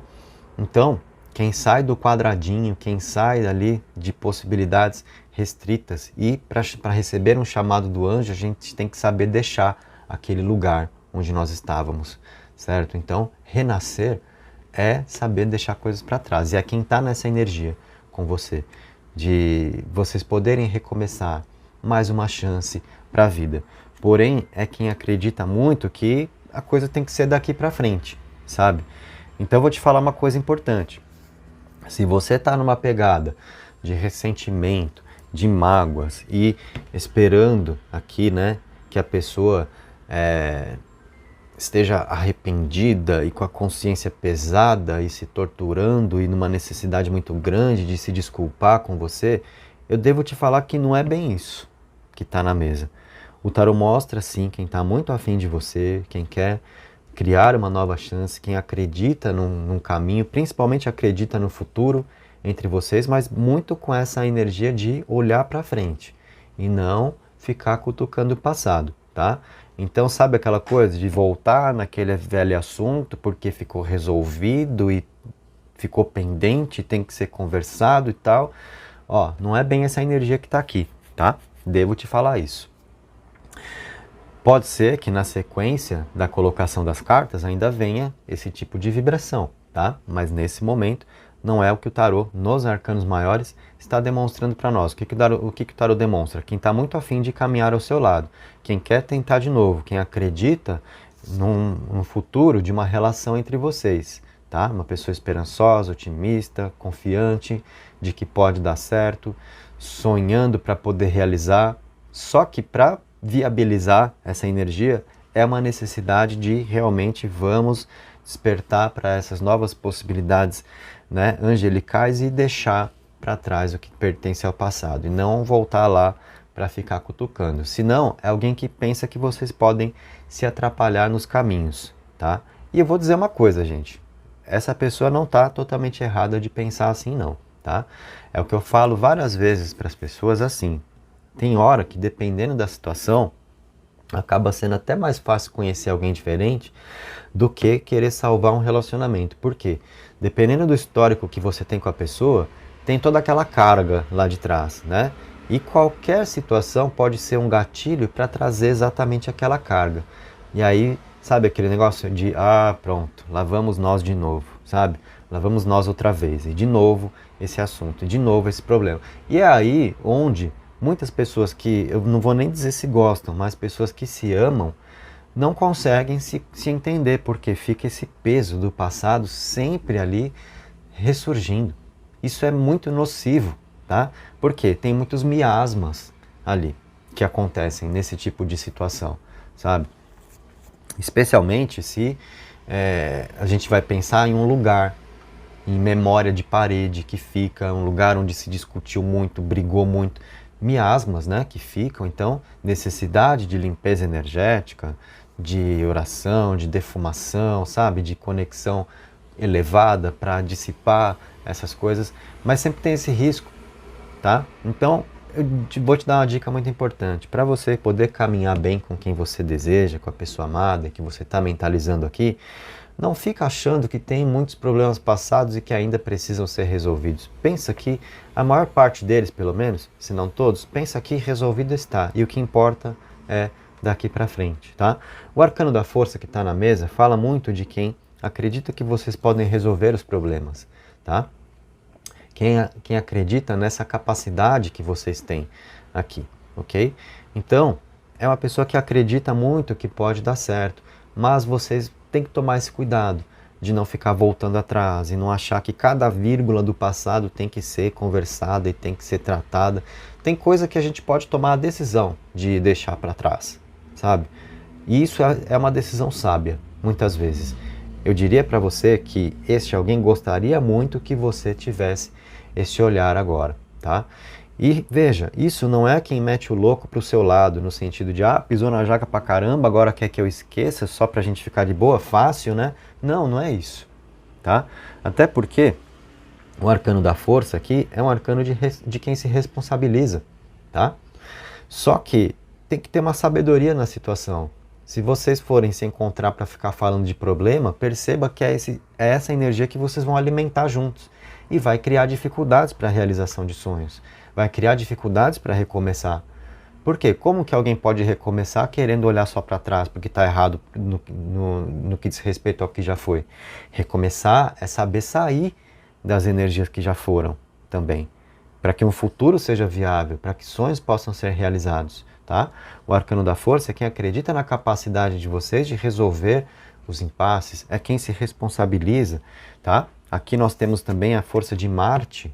Então, quem sai do quadradinho, quem sai ali de possibilidades restritas, e para receber um chamado do anjo, a gente tem que saber deixar aquele lugar onde nós estávamos, certo? Então, renascer é saber deixar coisas para trás. E é quem está nessa energia com você, de vocês poderem recomeçar, mais uma chance para a vida. Porém, é quem acredita muito que a coisa tem que ser daqui para frente, sabe? Então, eu vou te falar uma coisa importante. Se você está numa pegada de ressentimento, de mágoas, e esperando aqui, né, que a pessoa esteja arrependida e com a consciência pesada e se torturando e numa necessidade muito grande de se desculpar com você, eu devo te falar que não é bem isso que está na mesa. O tarô mostra, sim, quem está muito afim de você, quem quer criar uma nova chance, quem acredita num caminho, principalmente acredita no futuro entre vocês, mas muito com essa energia de olhar para frente e não ficar cutucando o passado, tá? Então, sabe aquela coisa de voltar naquele velho assunto porque ficou resolvido e ficou pendente, tem que ser conversado e tal? Ó, não é bem essa energia que está aqui, tá? Devo te falar isso. Pode ser que na sequência da colocação das cartas ainda venha esse tipo de vibração, tá? Mas nesse momento não é o que o tarô, nos arcanos maiores, está demonstrando para nós. O que o tarô demonstra? Quem está muito afim de caminhar ao seu lado, quem quer tentar de novo, quem acredita num futuro de uma relação entre vocês, tá? Uma pessoa esperançosa, otimista, confiante de que pode dar certo, sonhando para poder realizar, só que para viabilizar essa energia é uma necessidade de realmente vamos despertar para essas novas possibilidades, né, angelicais, e deixar para trás o que pertence ao passado e não voltar lá para ficar cutucando. Se não, é alguém que pensa que vocês podem se atrapalhar nos caminhos, tá? E eu vou dizer uma coisa, gente. Essa pessoa não está totalmente errada de pensar assim, não, tá? É o que eu falo várias vezes para as pessoas assim. Tem hora que, dependendo da situação, acaba sendo até mais fácil conhecer alguém diferente do que querer salvar um relacionamento. Por quê? Dependendo do histórico que você tem com a pessoa, tem toda aquela carga lá de trás, né? E qualquer situação pode ser um gatilho para trazer exatamente aquela carga. E aí, sabe aquele negócio de, pronto, lá vamos nós de novo, sabe? Lá vamos nós outra vez. E de novo esse assunto, e de novo esse problema. E é aí onde muitas pessoas que, eu não vou nem dizer se gostam, mas pessoas que se amam, não conseguem se entender, porque fica esse peso do passado sempre ali ressurgindo. Isso é muito nocivo, tá? Porque tem muitos miasmas ali que acontecem nesse tipo de situação, sabe? Especialmente se a gente vai pensar em um lugar, em memória de parede que fica, um lugar onde se discutiu muito, brigou muito, miasmas, né, que ficam. Então, necessidade de limpeza energética, de oração, de defumação, sabe, de conexão elevada para dissipar essas coisas, mas sempre tem esse risco, tá? Então, vou te dar uma dica muito importante. Para você poder caminhar bem com quem você deseja, com a pessoa amada, que você está mentalizando aqui, não fica achando que tem muitos problemas passados e que ainda precisam ser resolvidos. Pensa que a maior parte deles, pelo menos, se não todos, pensa que resolvido está. E o que importa é daqui para frente, tá? O arcano da força que está na mesa fala muito de quem acredita que vocês podem resolver os problemas, tá? Quem acredita nessa capacidade que vocês têm aqui, ok? Então, é uma pessoa que acredita muito que pode dar certo, mas vocês têm que tomar esse cuidado de não ficar voltando atrás e não achar que cada vírgula do passado tem que ser conversada e tem que ser tratada. Tem coisa que a gente pode tomar a decisão de deixar para trás, sabe? E isso é uma decisão sábia, muitas vezes. Eu diria para você que este alguém gostaria muito que você tivesse esse olhar agora, tá? E veja, isso não é quem mete o louco pro seu lado, no sentido de, pisou na jaca pra caramba, agora quer que eu esqueça só pra gente ficar de boa, fácil, né? Não, não é isso, tá? Até porque o arcano da força aqui é um arcano de quem se responsabiliza, tá? Só que tem que ter uma sabedoria na situação. Se vocês forem se encontrar para ficar falando de problema, perceba que é essa energia que vocês vão alimentar juntos. E vai criar dificuldades para a realização de sonhos. Vai criar dificuldades para recomeçar. Por quê? Como que alguém pode recomeçar querendo olhar só para trás, porque está errado no que diz respeito ao que já foi? Recomeçar é saber sair das energias que já foram também, para que um futuro seja viável, para que sonhos possam ser realizados. Tá? O arcano da força é quem acredita na capacidade de vocês de resolver os impasses, é quem se responsabiliza. Tá? Aqui nós temos também a força de Marte,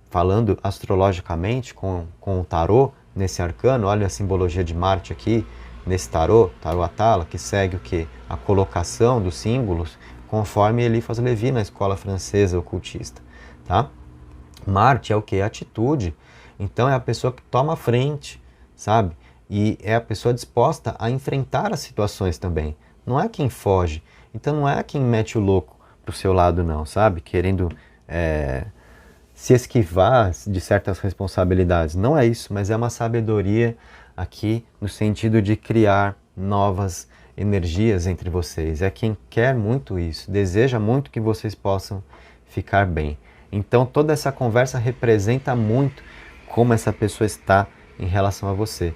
falando astrologicamente com o tarô, nesse arcano. Olha a simbologia de Marte aqui, nesse tarô Atala, que segue o quê? A colocação dos símbolos, conforme Eliphas Levi na escola francesa ocultista. Tá? Marte é o quê? Atitude. Então é a pessoa que toma a frente, sabe? E é a pessoa disposta a enfrentar as situações também. Não é quem foge. Então não é quem mete o louco pro seu lado não, sabe? Querendo se esquivar de certas responsabilidades. Não é isso, mas é uma sabedoria aqui no sentido de criar novas energias entre vocês. É quem quer muito isso, deseja muito que vocês possam ficar bem. Então toda essa conversa representa muito como essa pessoa está em relação a você.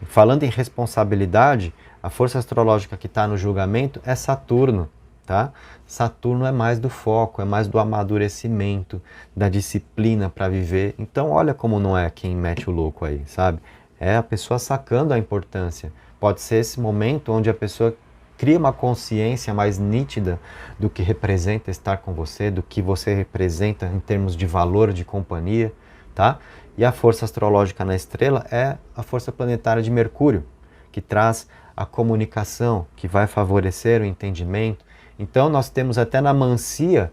Falando em responsabilidade, a força astrológica que está no julgamento é Saturno, tá? Saturno é mais do foco, é mais do amadurecimento, da disciplina para viver. Então olha como não é quem mete o louco aí, sabe? É a pessoa sacando a importância. Pode ser esse momento onde a pessoa cria uma consciência mais nítida do que representa estar com você, do que você representa em termos de valor, de companhia, tá? E a força astrológica na estrela é a força planetária de Mercúrio, que traz a comunicação, que vai favorecer o entendimento. Então nós temos até na mancia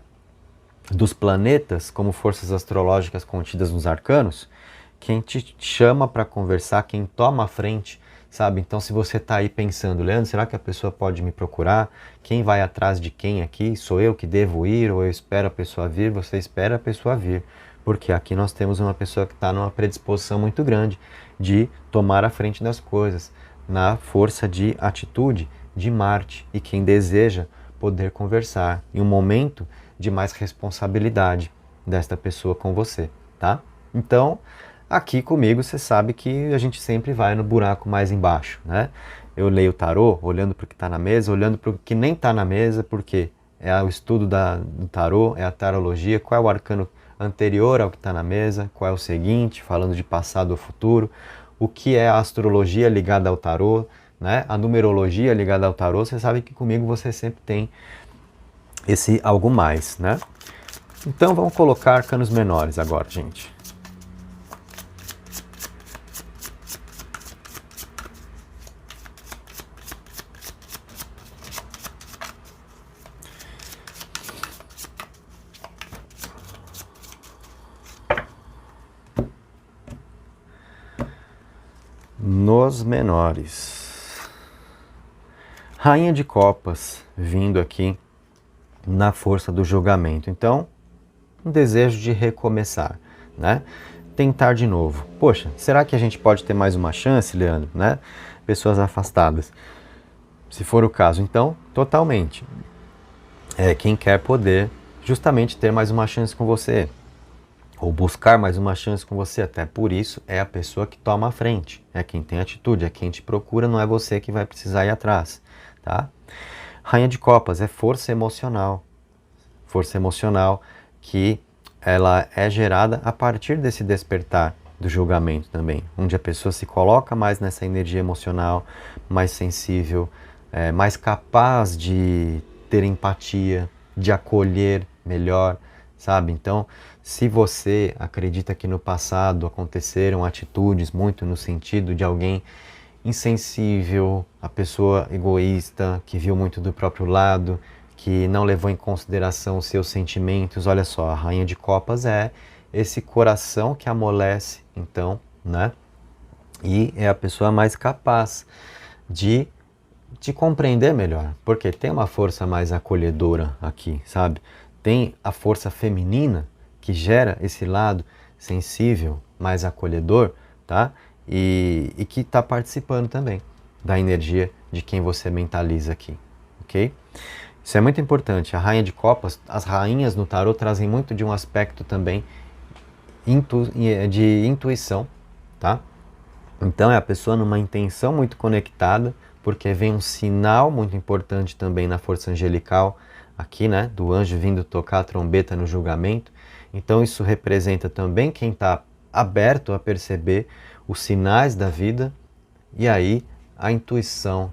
dos planetas, como forças astrológicas contidas nos arcanos, quem te chama para conversar, quem toma a frente, sabe? Então, se você está aí pensando, Leandro, será que a pessoa pode me procurar? Quem vai atrás de quem aqui? Sou eu que devo ir ou eu espero a pessoa vir? Você espera a pessoa vir, porque aqui nós temos uma pessoa que está numa predisposição muito grande de tomar a frente das coisas, na força de atitude de Marte, e quem deseja poder conversar em um momento de mais responsabilidade desta pessoa com você, tá? Então, aqui comigo você sabe que a gente sempre vai no buraco mais embaixo, né? Eu leio o tarô olhando para o que está na mesa, olhando para o que nem está na mesa, porque é o estudo do tarô, é a tarologia, qual é o arcano anterior ao que está na mesa, qual é o seguinte, falando de passado ou futuro, o que é a astrologia ligada ao tarô, né? A numerologia ligada ao tarô. Você sabe que comigo você sempre tem esse algo mais, né? Então vamos colocar arcanos menores agora, gente. Nos menores, Rainha de Copas vindo aqui na força do julgamento. Então, um desejo de recomeçar, né? Tentar de novo. Poxa, será que a gente pode ter mais uma chance, Leandro, né? Pessoas afastadas. Se for o caso, então, totalmente. Quem quer poder justamente ter mais uma chance com você, ou buscar mais uma chance com você, até por isso é a pessoa que toma a frente, é quem tem atitude, é quem te procura, não é você que vai precisar ir atrás, tá? Rainha de Copas é força emocional que ela é gerada a partir desse despertar do julgamento também, onde a pessoa se coloca mais nessa energia emocional, mais sensível, mais capaz de ter empatia, de acolher melhor, sabe? Então, se você acredita que no passado aconteceram atitudes muito no sentido de alguém insensível, a pessoa egoísta, que viu muito do próprio lado, que não levou em consideração os seus sentimentos, olha só, a Rainha de Copas é esse coração que amolece, então, né? E é a pessoa mais capaz de te compreender melhor, porque tem uma força mais acolhedora aqui, sabe? Tem a força feminina que gera esse lado sensível, mais acolhedor, tá? E que está participando também da energia de quem você mentaliza aqui, ok? Isso é muito importante. A Rainha de Copas, as rainhas no tarô trazem muito de um aspecto também de intuição, tá? Então é a pessoa numa intenção muito conectada, porque vem um sinal muito importante também na força angelical, aqui, né, do anjo vindo tocar a trombeta no julgamento. Então isso representa também quem está aberto a perceber os sinais da vida, e aí a intuição,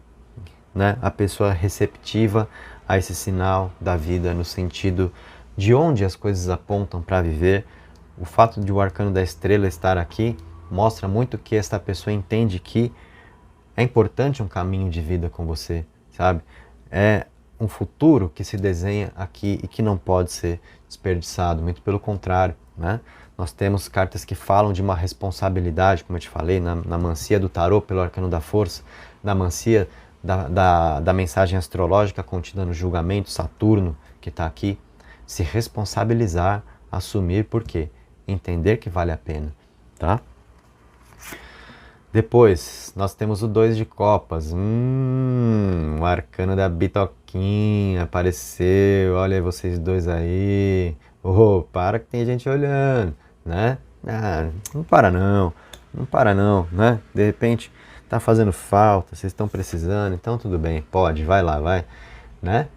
né, a pessoa receptiva a esse sinal da vida, no sentido de onde as coisas apontam para viver. O fato de o arcano da estrela estar aqui mostra muito que esta pessoa entende que é importante um caminho de vida com você, sabe? É um futuro que se desenha aqui e que não pode ser desperdiçado, muito pelo contrário, né? Nós temos cartas que falam de uma responsabilidade, como eu te falei, na mancia do tarô pelo arcano da força, na mancia da mensagem astrológica contida no julgamento, Saturno, que está aqui, se responsabilizar, assumir, por quê? Entender que vale a pena, tá? Depois, nós temos o 2 de copas. O arcano da bitoquinha apareceu. Olha aí vocês dois aí. Oh, para que tem gente olhando, né? Ah, não para não. Não para não, né? De repente, tá fazendo falta, vocês estão precisando, então tudo bem, pode, vai lá, vai, né?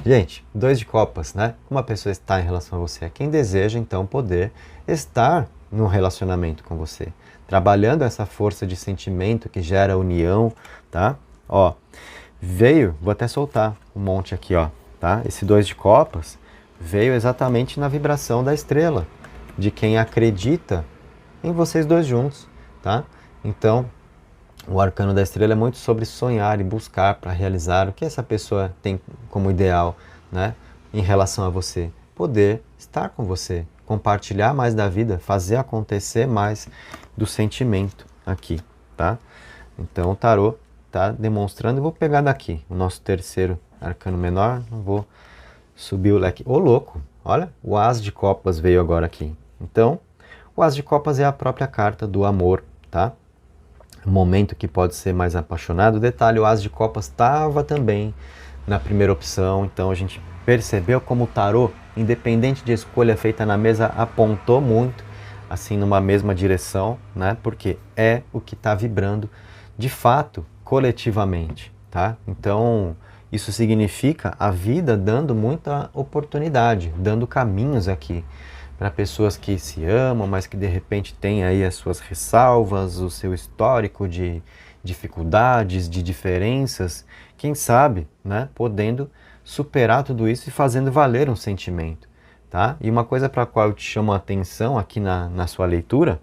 Gente, 2 de copas, né? Como a pessoa está em relação a você? É quem deseja, então, poder estar no relacionamento com você, trabalhando essa força de sentimento que gera união, tá? Ó, veio, vou até soltar um monte aqui, ó, tá? Esse 2 de copas veio exatamente na vibração da estrela, de quem acredita em vocês dois juntos, tá? Então, o arcano da estrela é muito sobre sonhar e buscar para realizar o que essa pessoa tem como ideal, né? Em relação a você, poder estar com você, compartilhar mais da vida, fazer acontecer mais do sentimento aqui, tá? Então o tarô tá demonstrando, eu vou pegar daqui, o nosso terceiro arcano menor, não vou subir o leque. Ô louco, olha, o As de Copas veio agora aqui. Então, o As de Copas é a própria carta do amor, tá? O momento que pode ser mais apaixonado. Detalhe, o As de Copas estava também na primeira opção, então a gente percebeu como o tarô, independente de escolha feita na mesa, apontou muito, assim, numa mesma direção, né? Porque é o que está vibrando, de fato, coletivamente, tá? Então, isso significa a vida dando muita oportunidade, dando caminhos aqui para pessoas que se amam, mas que de repente têm aí as suas ressalvas, o seu histórico de dificuldades, de diferenças, quem sabe, né, podendo superar tudo isso e fazendo valer um sentimento, tá? E uma coisa para a qual eu te chamo a atenção aqui na sua leitura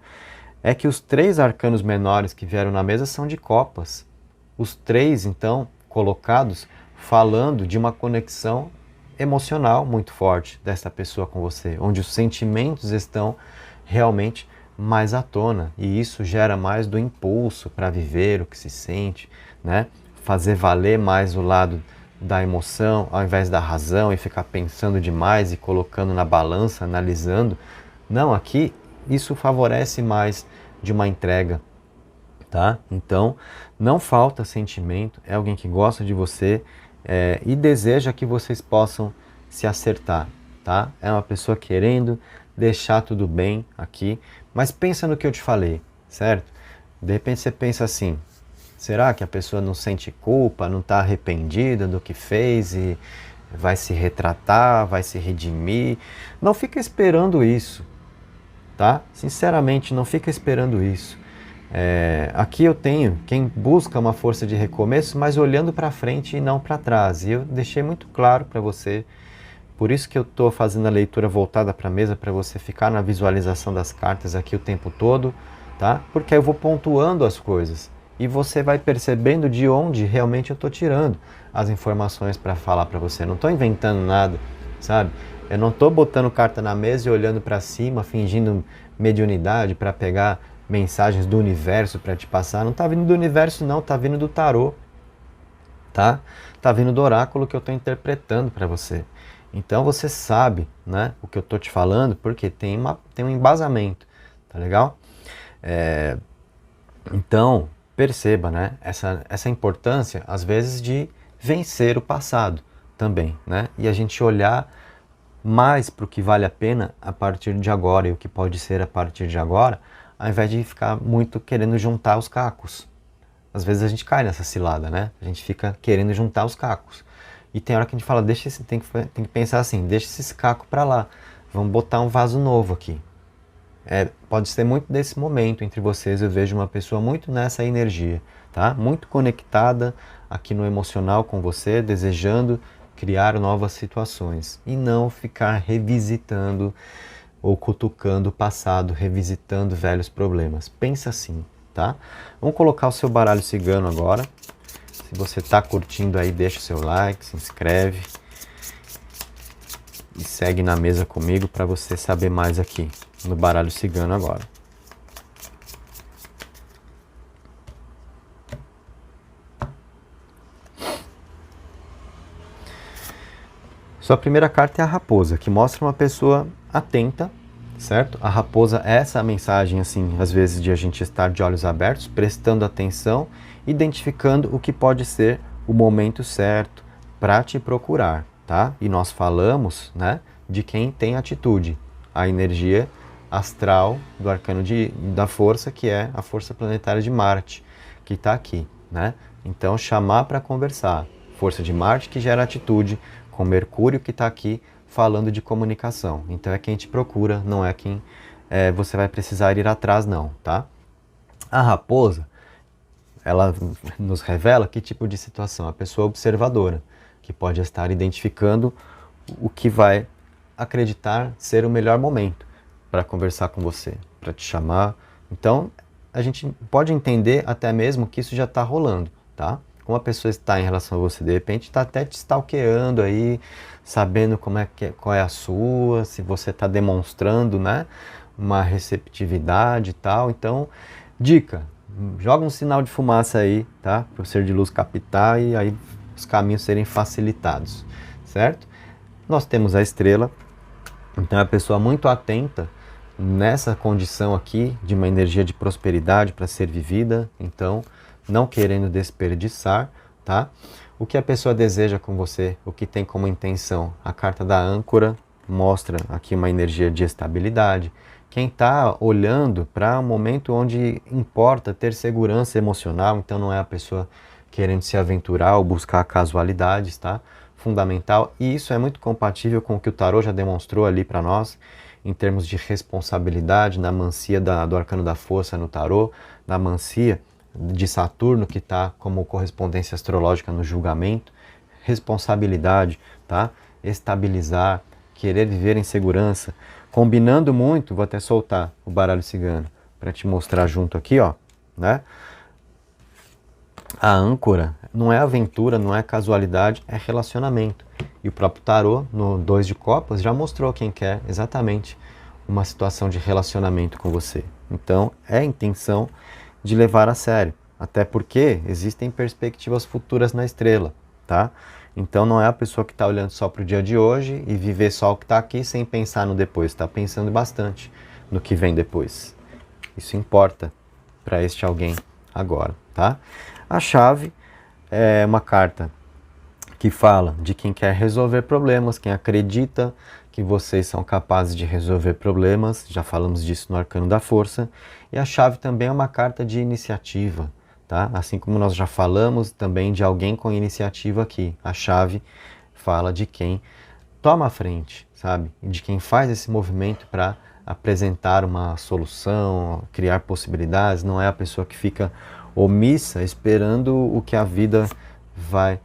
é que os 3 arcanos menores que vieram na mesa são de copas. Os 3, então, colocados, falando de uma conexão emocional muito forte dessa pessoa com você, onde os sentimentos estão realmente mais à tona, e isso gera mais do impulso para viver o que se sente, né? Fazer valer mais o lado da emoção ao invés da razão e ficar pensando demais e colocando na balança, analisando. Não, aqui isso favorece mais de uma entrega, tá? Então, não falta sentimento, é alguém que gosta de você, e deseja que vocês possam se acertar, tá? É uma pessoa querendo deixar tudo bem aqui, mas pensa no que eu te falei, certo? De repente você pensa assim, será que a pessoa não sente culpa, não está arrependida do que fez e vai se retratar, vai se redimir? Não fica esperando isso, tá? Sinceramente, não fica esperando isso. Aqui eu tenho quem busca uma força de recomeço, mas olhando para frente e não para trás. E eu deixei muito claro para você, por isso que eu estou fazendo a leitura voltada para a mesa, para você ficar na visualização das cartas aqui o tempo todo, tá? Porque aí eu vou pontuando as coisas e você vai percebendo de onde realmente eu estou tirando as informações para falar para você. Eu não estou inventando nada, sabe? Eu não estou botando carta na mesa e olhando para cima, fingindo mediunidade para pegar mensagens do universo para te passar. Não está vindo do universo não, está vindo do tarô, tá? Está vindo do oráculo que eu estou interpretando para você. Então você sabe, né, o que eu estou te falando, porque tem um embasamento, tá legal? Então, perceba, né, essa importância, às vezes, de vencer o passado também, né? E a gente olhar mais para o que vale a pena a partir de agora e o que pode ser a partir de agora, ao invés de ficar muito querendo juntar os cacos. Às vezes a gente cai nessa cilada, né? A gente fica querendo juntar os cacos. E tem hora que a gente fala, tem que pensar assim, deixa esse caco para lá, vamos botar um vaso novo aqui. Pode ser muito desse momento entre vocês, eu vejo uma pessoa muito nessa energia, tá? Muito conectada aqui no emocional com você, desejando criar novas situações e não ficar revisitando ou cutucando o passado, revisitando velhos problemas. Pensa assim, tá? Vamos colocar o seu baralho cigano agora. Se você está curtindo aí, deixa o seu like, se inscreve e segue na mesa comigo para você saber mais aqui no baralho cigano agora. Sua primeira carta é a raposa, que mostra uma pessoa atenta, certo? A raposa é essa mensagem, assim, às vezes de a gente estar de olhos abertos, prestando atenção, identificando o que pode ser o momento certo para te procurar, tá? E nós falamos, né, de quem tem atitude, a energia astral do arcano da força, que é a força planetária de Marte, que está aqui, né? Então, chamar para conversar. Força de Marte que gera atitude, com Mercúrio que está aqui falando de comunicação. Então, é quem te procura, não é quem você vai precisar ir atrás, não, tá? A raposa, ela nos revela que tipo de situação? A pessoa observadora, que pode estar identificando o que vai acreditar ser o melhor momento para conversar com você, para te chamar. Então, a gente pode entender até mesmo que isso já está rolando, tá? como a pessoa está em relação a você, de repente está até te stalkeando aí, sabendo como é que, qual é a sua, se você está demonstrando, né, uma receptividade e tal. Então, dica, joga um sinal de fumaça aí, tá? Para o ser de luz captar e aí os caminhos serem facilitados, certo? Nós temos a estrela, então é a pessoa muito atenta nessa condição aqui de uma energia de prosperidade para ser vivida, então não querendo desperdiçar, tá? O que a pessoa deseja com você, o que tem como intenção? A carta da âncora mostra aqui uma energia de estabilidade. Quem está olhando para um momento onde importa ter segurança emocional, então não é a pessoa querendo se aventurar ou buscar casualidades, tá? Fundamental. E isso é muito compatível com o que o tarô já demonstrou ali para nós, em termos de responsabilidade, na mancia do arcano da força no tarô, na mancia de Saturno, que está como correspondência astrológica no julgamento. Responsabilidade, tá? Estabilizar, querer viver em segurança. Combinando muito, vou até soltar o baralho cigano para te mostrar junto aqui, ó, né? A âncora não é aventura, não é casualidade, é relacionamento. E o próprio tarô, no 2 de copas, já mostrou quem quer exatamente uma situação de relacionamento com você. Então, é a intenção de levar a sério. Até porque existem perspectivas futuras na estrela, tá? Então, não é a pessoa que está olhando só para o dia de hoje e viver só o que está aqui sem pensar no depois. Está pensando bastante no que vem depois. Isso importa para este alguém agora, tá? A chave é uma carta que fala de quem quer resolver problemas, quem acredita que vocês são capazes de resolver problemas, já falamos disso no Arcano da Força, e a chave também é uma carta de iniciativa, tá? Assim como nós já falamos também de alguém com iniciativa aqui, a chave fala de quem toma a frente, sabe? E de quem faz esse movimento para apresentar uma solução, criar possibilidades, não é a pessoa que fica omissa esperando o que a vida vai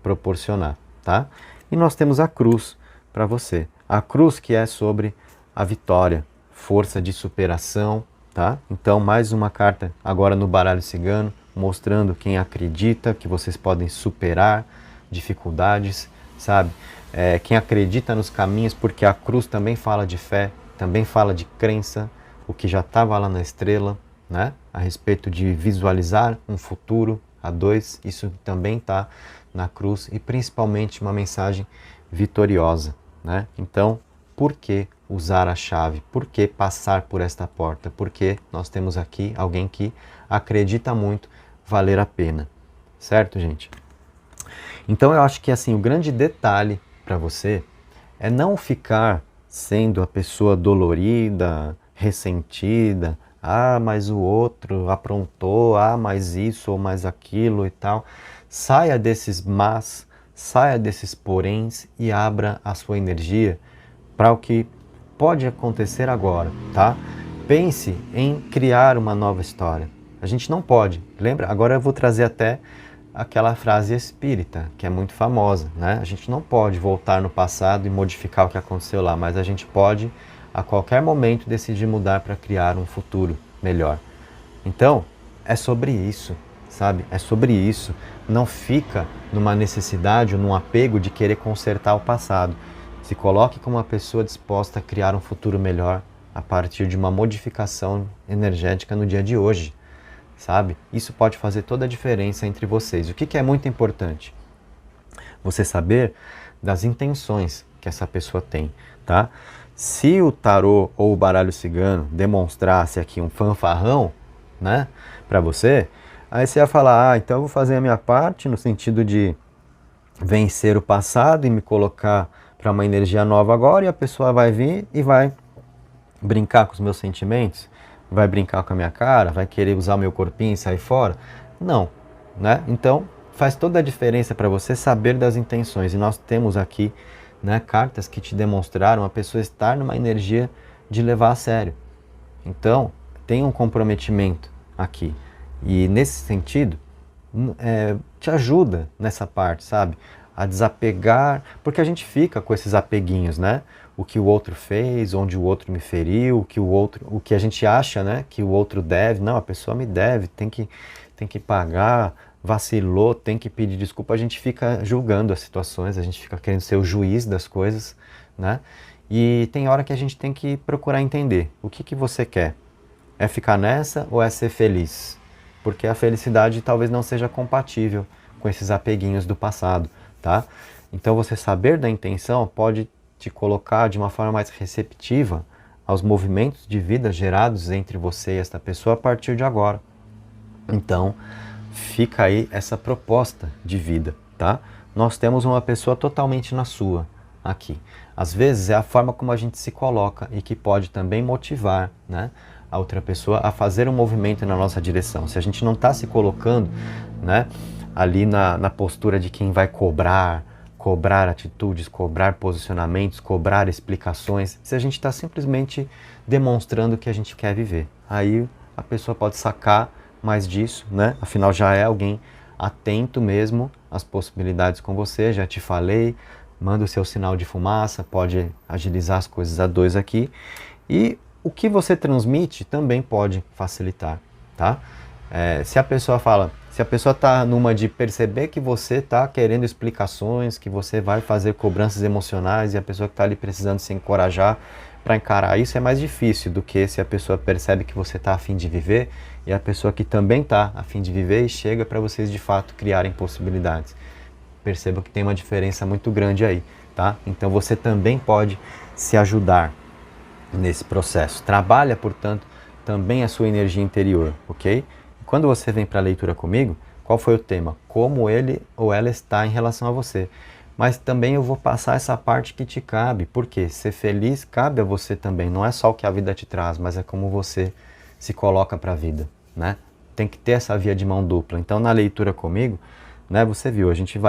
proporcionar, tá? E nós temos a cruz para você. A cruz que é sobre a vitória, força de superação, tá? Então, mais uma carta agora no baralho cigano, mostrando quem acredita que vocês podem superar dificuldades, sabe? Quem acredita nos caminhos, porque a cruz também fala de fé, também fala de crença, o que já estava lá na estrela, né? A respeito de visualizar um futuro a dois, isso também está na cruz, e principalmente uma mensagem vitoriosa, né? Então, por que usar a chave? Por que passar por esta porta? Porque nós temos aqui alguém que acredita muito valer a pena, certo, gente? Então eu acho que assim, o grande detalhe para você é não ficar sendo a pessoa dolorida, ressentida, ah, mas o outro aprontou, ah, mais isso ou mais aquilo e tal. Saia desses mas, saia desses poréns e abra a sua energia para o que pode acontecer agora, tá? Pense em criar uma nova história. A gente não pode, lembra? Agora eu vou trazer até aquela frase espírita, que é muito famosa, né? A gente não pode voltar no passado e modificar o que aconteceu lá, mas a gente pode, a qualquer momento, decidir mudar para criar um futuro melhor. Então, é sobre isso, sabe? É sobre isso. Não fica numa necessidade ou num apego de querer consertar o passado. Se coloque como uma pessoa disposta a criar um futuro melhor a partir de uma modificação energética no dia de hoje, sabe? Isso pode fazer toda a diferença entre vocês. O que é muito importante? Você saber das intenções que essa pessoa tem, tá? Se o tarô ou o baralho cigano demonstrasse aqui um fanfarrão, né, para você, aí você ia falar, ah, então eu vou fazer a minha parte no sentido de vencer o passado e me colocar para uma energia nova agora, e a pessoa vai vir e vai brincar com os meus sentimentos, vai brincar com a minha cara, vai querer usar o meu corpinho e sair fora. Não, né? Então faz toda a diferença para você saber das intenções, e nós temos aqui, né, cartas que te demonstraram a pessoa estar numa energia de levar a sério. Então, tem um comprometimento aqui. E nesse sentido, te ajuda nessa parte, sabe? A desapegar, porque a gente fica com esses apeguinhos, né? O que o outro fez, onde o outro me feriu, o que a gente acha, né, que o outro deve. Não, a pessoa me deve, tem que pagar, vacilou, tem que pedir desculpa, a gente fica julgando as situações, a gente fica querendo ser o juiz das coisas, né? E tem hora que a gente tem que procurar entender o que você quer. É ficar nessa ou é ser feliz? Porque a felicidade talvez não seja compatível com esses apeguinhos do passado, tá? Então você saber da intenção pode te colocar de uma forma mais receptiva aos movimentos de vida gerados entre você e esta pessoa a partir de agora. Então, fica aí essa proposta de vida, tá? Nós temos uma pessoa totalmente na sua aqui. Às vezes é a forma como a gente se coloca e que pode também motivar, né, a outra pessoa a fazer um movimento na nossa direção. Se a gente não está se colocando, né, ali na postura de quem vai cobrar atitudes, cobrar posicionamentos, cobrar explicações, se a gente está simplesmente demonstrando que a gente quer viver, aí a pessoa pode sacar mais disso, né? Afinal já é alguém atento mesmo às possibilidades com você, já te falei, manda o seu sinal de fumaça, pode agilizar as coisas a dois aqui. E o que você transmite também pode facilitar, tá? Se a pessoa está numa de perceber que você está querendo explicações, que você vai fazer cobranças emocionais e a pessoa que está ali precisando se encorajar para encarar isso, é mais difícil do que se a pessoa percebe que você está a fim de viver e a pessoa que também está a fim de viver e chega para vocês de fato criarem possibilidades. Perceba que tem uma diferença muito grande aí, tá? Então você também pode se ajudar nesse processo. Trabalha, portanto, também a sua energia interior, ok? Quando você vem para a leitura comigo, qual foi o tema? Como ele ou ela está em relação a você. Mas também eu vou passar essa parte que te cabe, porque ser feliz cabe a você também. Não é só o que a vida te traz, mas é como você se coloca para a vida, né? Tem que ter essa via de mão dupla. Então, na leitura comigo, né, você viu, a gente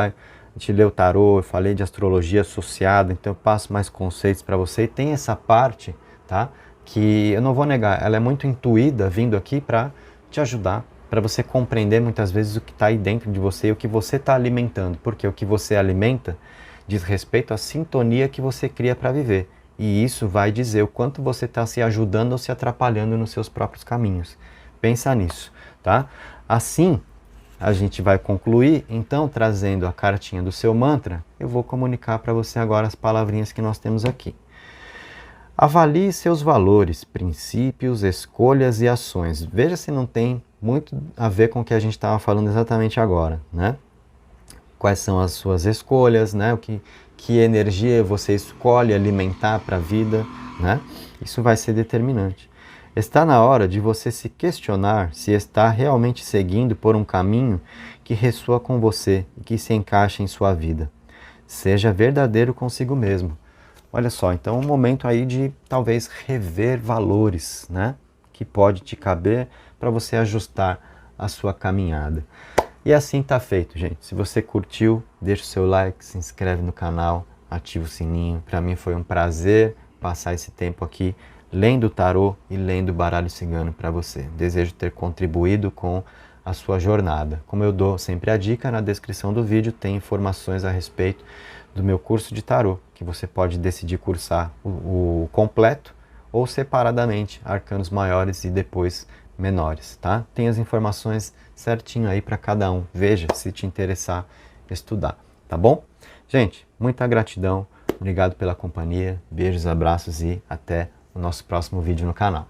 lê o tarô, eu falei de astrologia associada, então eu passo mais conceitos para você. E tem essa parte, tá, que eu não vou negar, ela é muito intuída vindo aqui para te ajudar, para você compreender muitas vezes o que está aí dentro de você e o que você está alimentando, porque o que você alimenta diz respeito à sintonia que você cria para viver, e isso vai dizer o quanto você está se ajudando ou se atrapalhando nos seus próprios caminhos. Pensa nisso, tá? Assim, a gente vai concluir, então, trazendo a cartinha do seu mantra. Eu vou comunicar para você agora as palavrinhas que nós temos aqui. Avalie seus valores, princípios, escolhas e ações. Veja se não tem muito a ver com o que a gente estava falando exatamente agora, né? Quais são as suas escolhas, né? Que energia você escolhe alimentar para a vida, né? Isso vai ser determinante. Está na hora de você se questionar se está realmente seguindo por um caminho que ressoa com você e que se encaixa em sua vida. Seja verdadeiro consigo mesmo. Olha só, então um momento aí de talvez rever valores, né? Que pode te caber para você ajustar a sua caminhada. E assim tá feito, gente. Se você curtiu, deixa o seu like, se inscreve no canal, ativa o sininho. Para mim foi um prazer passar esse tempo aqui lendo o tarô e lendo o baralho cigano para você. Desejo ter contribuído com a sua jornada. Como eu dou sempre a dica, na descrição do vídeo tem informações a respeito do meu curso de tarô, que você pode decidir cursar o completo ou separadamente, arcanos maiores e depois menores, tá? Tem as informações certinho aí para cada um. Veja se te interessar estudar, tá bom? Gente, muita gratidão, obrigado pela companhia, beijos, abraços e até o nosso próximo vídeo no canal.